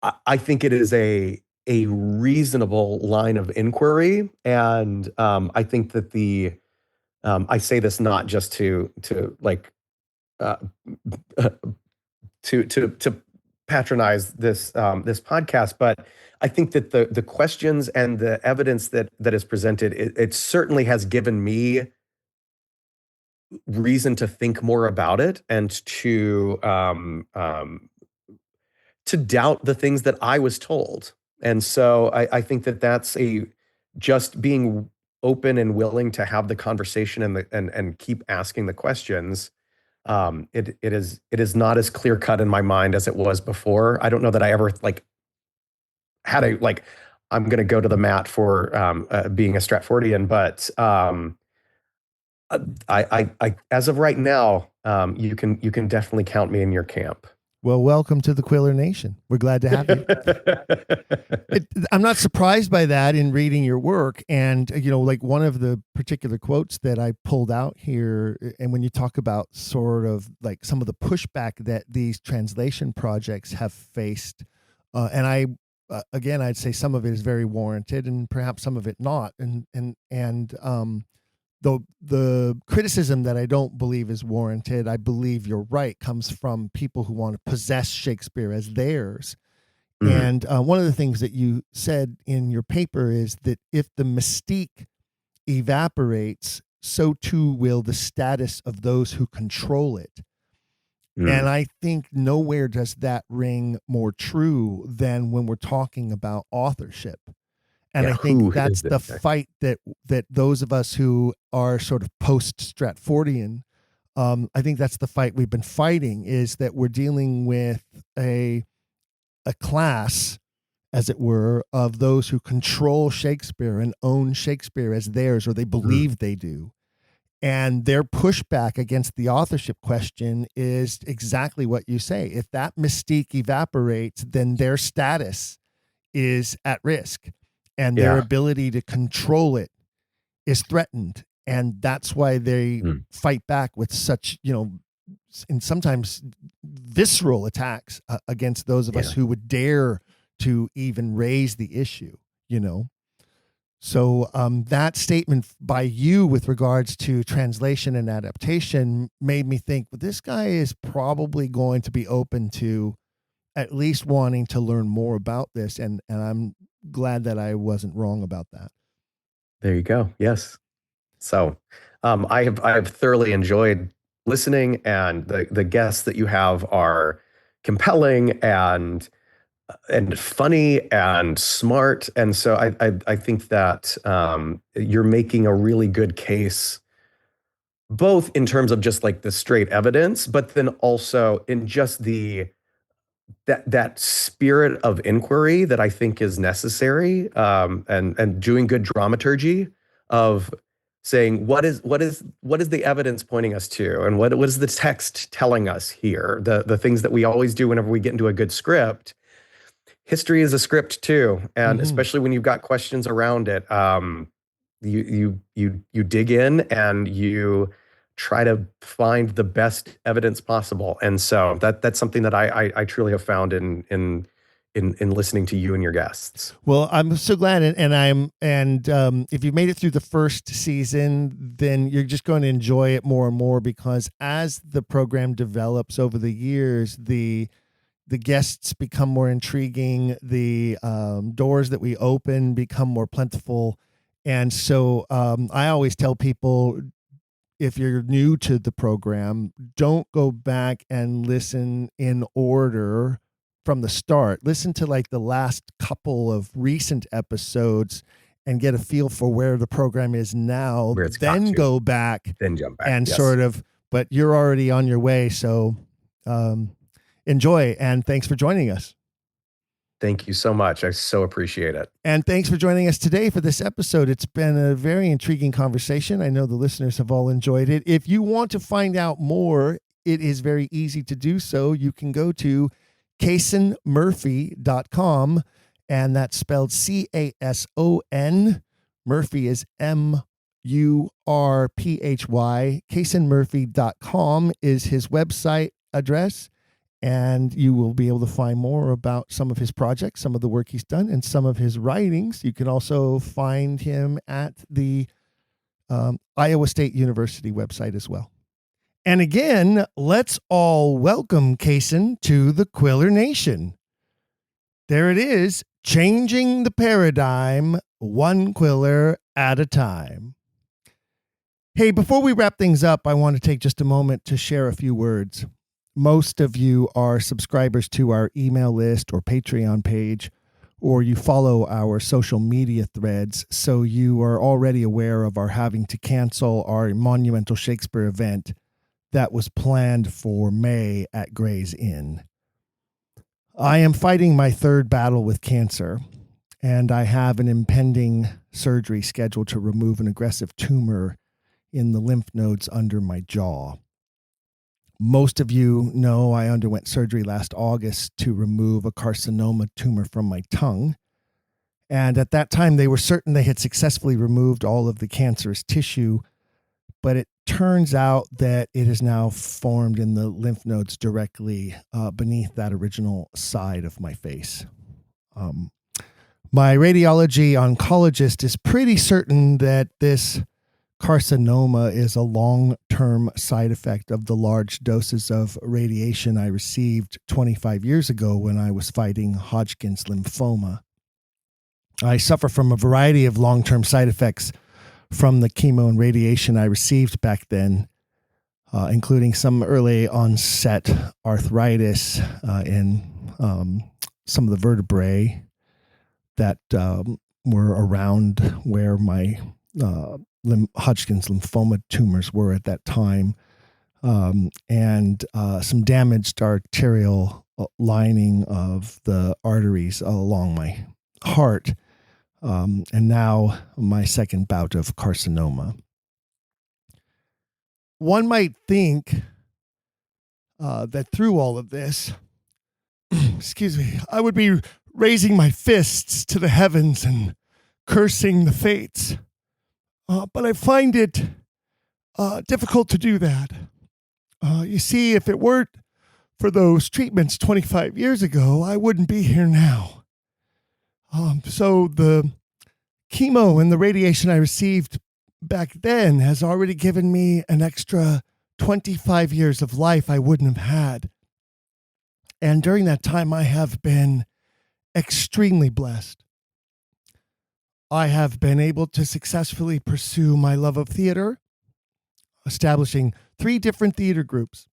I think it is a reasonable line of inquiry, and I think that I say this not just to like uh, to patronize this podcast, but I think that the questions and the evidence that is presented, it certainly has given me reason to think more about it and to doubt the things that I was told. And so I think that that's just being open and willing to have the conversation and keep asking the questions. It is not as clear cut in my mind as it was before. I don't know that I ever had I'm going to go to the mat for being a Stratfordian, but I as of right now, you can definitely count me in your camp. Well, welcome to the Quiller Nation. We're glad to have you. I'm not surprised by that in reading your work. And, like one of the particular quotes that I pulled out here, and when you talk about sort of like some of the pushback that these translation projects have faced, and again, I'd say some of it is very warranted and perhaps some of it not. The criticism that I don't believe is warranted, I believe you're right, comes from people who want to possess Shakespeare as theirs. Mm. And one of the things that you said in your paper is that if the mystique evaporates, so too will the status of those who control it. Mm. And I think nowhere does that ring more true than when we're talking about authorship. And I think that's the fight that those of us who are sort of post-Stratfordian, I think that's the fight we've been fighting, is that we're dealing with a class, as it were, of those who control Shakespeare and own Shakespeare as theirs, or they believe they do. And their pushback against the authorship question is exactly what you say. If that mystique evaporates, then their status is at risk. And their ability to control it is threatened. And that's why they fight back with such, and sometimes visceral attacks against those of us who would dare to even raise the issue, So that statement by you with regards to translation and adaptation made me think, well, this guy is probably going to be open to at least wanting to learn more about this. And I'm glad that I wasn't wrong about that. There you go. Yes. So I have thoroughly enjoyed listening, and the guests that you have are compelling and funny and smart. And so I think that you're making a really good case, both in terms of just like the straight evidence, but then also in just that spirit of inquiry that I think is necessary, and doing good dramaturgy of saying what is the evidence pointing us to, and what is the text telling us here, the things that we always do whenever we get into a good script. History is a script too, and especially when you've got questions around it, you dig in and you try to find the best evidence possible. And so that's something that I truly have found in listening to you and your guests. Well, I'm so glad. And if you've made it through the first season, then you're just going to enjoy it more and more, because as the program develops over the years, the guests become more intriguing. The doors that we open become more plentiful. And so I always tell people, if you're new to the program, don't go back and listen in order from the start. Listen to like the last couple of recent episodes and get a feel for where the program is now. Then go back, then jump back, and sort of, but you're already on your way. So enjoy, and thanks for joining us. Thank you so much. I so appreciate it. And thanks for joining us today for this episode. It's been a very intriguing conversation. I know the listeners have all enjoyed it. If you want to find out more, it is very easy to do so. You can go to CasonMurphy.com, and that's spelled Cason. Murphy is Murphy. CasonMurphy.com is his website address. And you will be able to find more about some of his projects, some of the work he's done, and some of his writings. You can also find him at the Iowa State University website as well. And again, let's all welcome Cason to the Quiller Nation. There it is, changing the paradigm, one quiller at a time. Hey, before we wrap things up, I want to take just a moment to share a few words. Most of you are subscribers to our email list or Patreon page, or you follow our social media threads, so you are already aware of our having to cancel our monumental Shakespeare event that was planned for May at Gray's Inn. I am fighting my third battle with cancer, and I have an impending surgery scheduled to remove an aggressive tumor in the lymph nodes under my jaw. Most of you know I underwent surgery last August to remove a carcinoma tumor from my tongue. And at that time, they were certain they had successfully removed all of the cancerous tissue, but it turns out that it is now formed in the lymph nodes directly beneath that original side of my face. My radiology oncologist is pretty certain that this carcinoma is a long-term side effect of the large doses of radiation I received 25 years ago when I was fighting Hodgkin's lymphoma. I suffer from a variety of long-term side effects from the chemo and radiation I received back then, including some early onset arthritis in some of the vertebrae that were around where my Hodgkin's lymphoma tumors were at that time, and some damaged arterial lining of the arteries along my heart, and now my second bout of carcinoma. One might think that through all of this, excuse me, I would be raising my fists to the heavens and cursing the fates. But I find it difficult to do that. You see, if it weren't for those treatments 25 years ago, I wouldn't be here now. So the chemo and the radiation I received back then has already given me an extra 25 years of life I wouldn't have had. And during that time, I have been extremely blessed. I have been able to successfully pursue my love of theater, establishing 3 different theater groups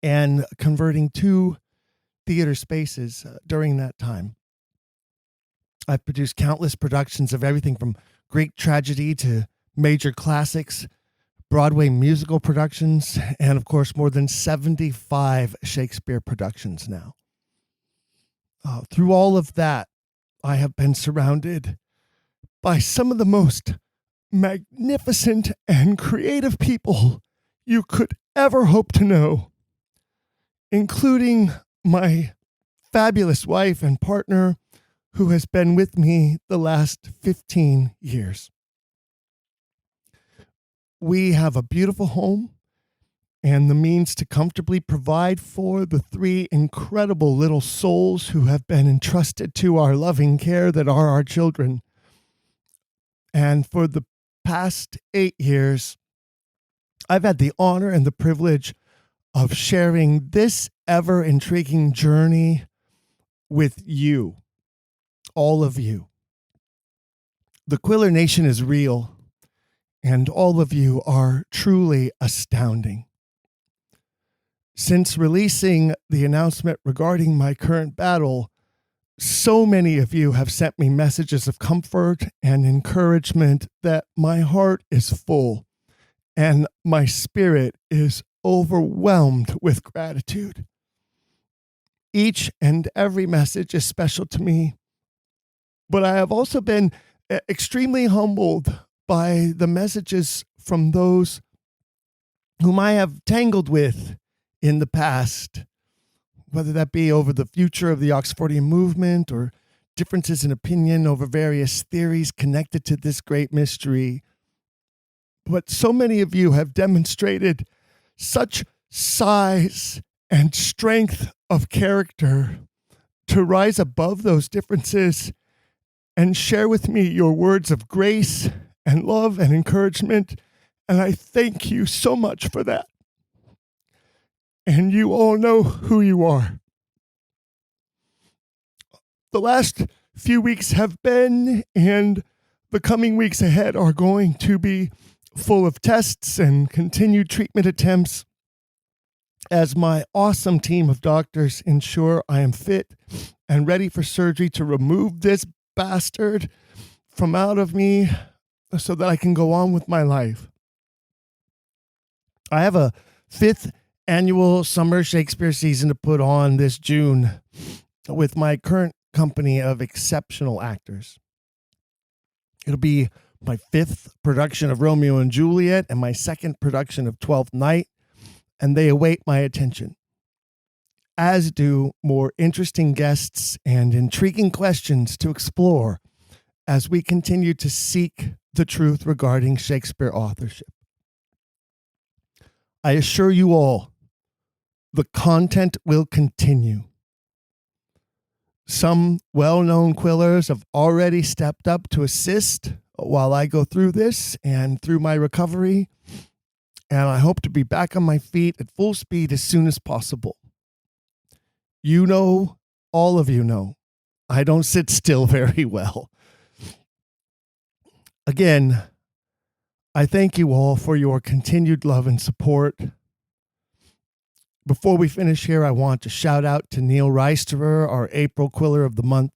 and converting 2 theater spaces during that time. I've produced countless productions of everything from Greek tragedy to major classics, Broadway musical productions, and of course, more than 75 Shakespeare productions now. Through all of that, I have been surrounded by some of the most magnificent and creative people you could ever hope to know, including my fabulous wife and partner who has been with me the last 15 years. We have a beautiful home and the means to comfortably provide for the 3 incredible little souls who have been entrusted to our loving care that are our children. And for the past 8 years, I've had the honor and the privilege of sharing this ever-intriguing journey with you, all of you. The Quiller Nation is real, and all of you are truly astounding. Since releasing the announcement regarding my current battle, so many of you have sent me messages of comfort and encouragement that my heart is full and my spirit is overwhelmed with gratitude. Each and every message is special to me, but I have also been extremely humbled by the messages from those whom I have tangled with in the past, whether that be over the future of the Oxfordian movement or differences in opinion over various theories connected to this great mystery. But so many of you have demonstrated such size and strength of character to rise above those differences and share with me your words of grace and love and encouragement. And I thank you so much for that. And you all know who you are. The last few weeks have been, and the coming weeks ahead are going to be full of tests and continued treatment attempts as my awesome team of doctors ensure I am fit and ready for surgery to remove this bastard from out of me so that I can go on with my life. I have a 5th annual summer Shakespeare season to put on this June with my current company of exceptional actors. It'll be my 5th production of Romeo and Juliet and my 2nd production of Twelfth Night, and they await my attention, as do more interesting guests and intriguing questions to explore as we continue to seek the truth regarding Shakespeare authorship. I assure you all, the content will continue. Some well-known quillers have already stepped up to assist while I go through this and through my recovery, and I hope to be back on my feet at full speed as soon as possible. You know, all of you know, I don't sit still very well. Again, I thank you all for your continued love and support. Before we finish here, I want to shout out to Neal Riesterer, our April Quiller of the Month.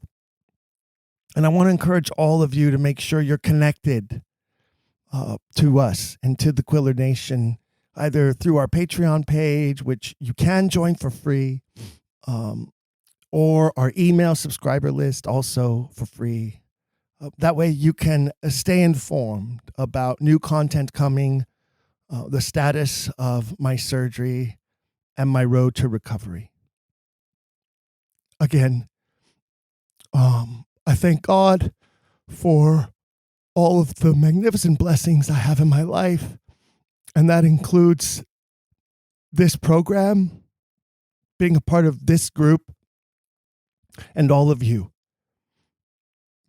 And I want to encourage all of you to make sure you're connected to us and to the Quiller Nation, either through our Patreon page, which you can join for free, or our email subscriber list, also for free. That way you can stay informed about new content coming, the status of my surgery, and my road to recovery. Again, I thank God for all of the magnificent blessings I have in my life, and that includes this program, being a part of this group, and all of you.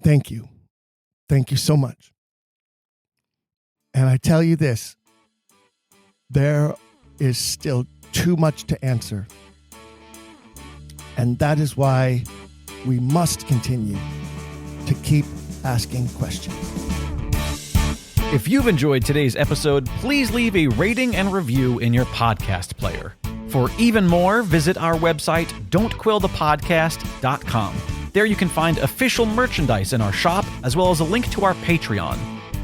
Thank you. Thank you so much. And I tell you this, there is still too much to answer. And that is why we must continue to keep asking questions. If you've enjoyed today's episode, please leave a rating and review in your podcast player. For even more, visit our website, don'tquillthepodcast.com. There you can find official merchandise in our shop, as well as a link to our Patreon.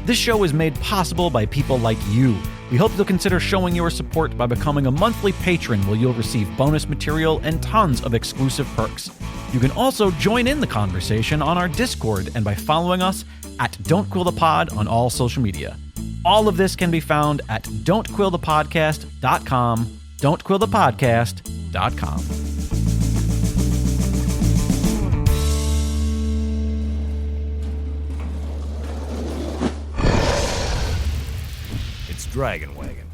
This show is made possible by people like you. We hope you'll consider showing your support by becoming a monthly patron, where you'll receive bonus material and tons of exclusive perks. You can also join in the conversation on our Discord and by following us at Don't Quill the Pod on all social media. All of this can be found at don'tquillthepodcast.com, don'tquillthepodcast.com. Dragon Wagon.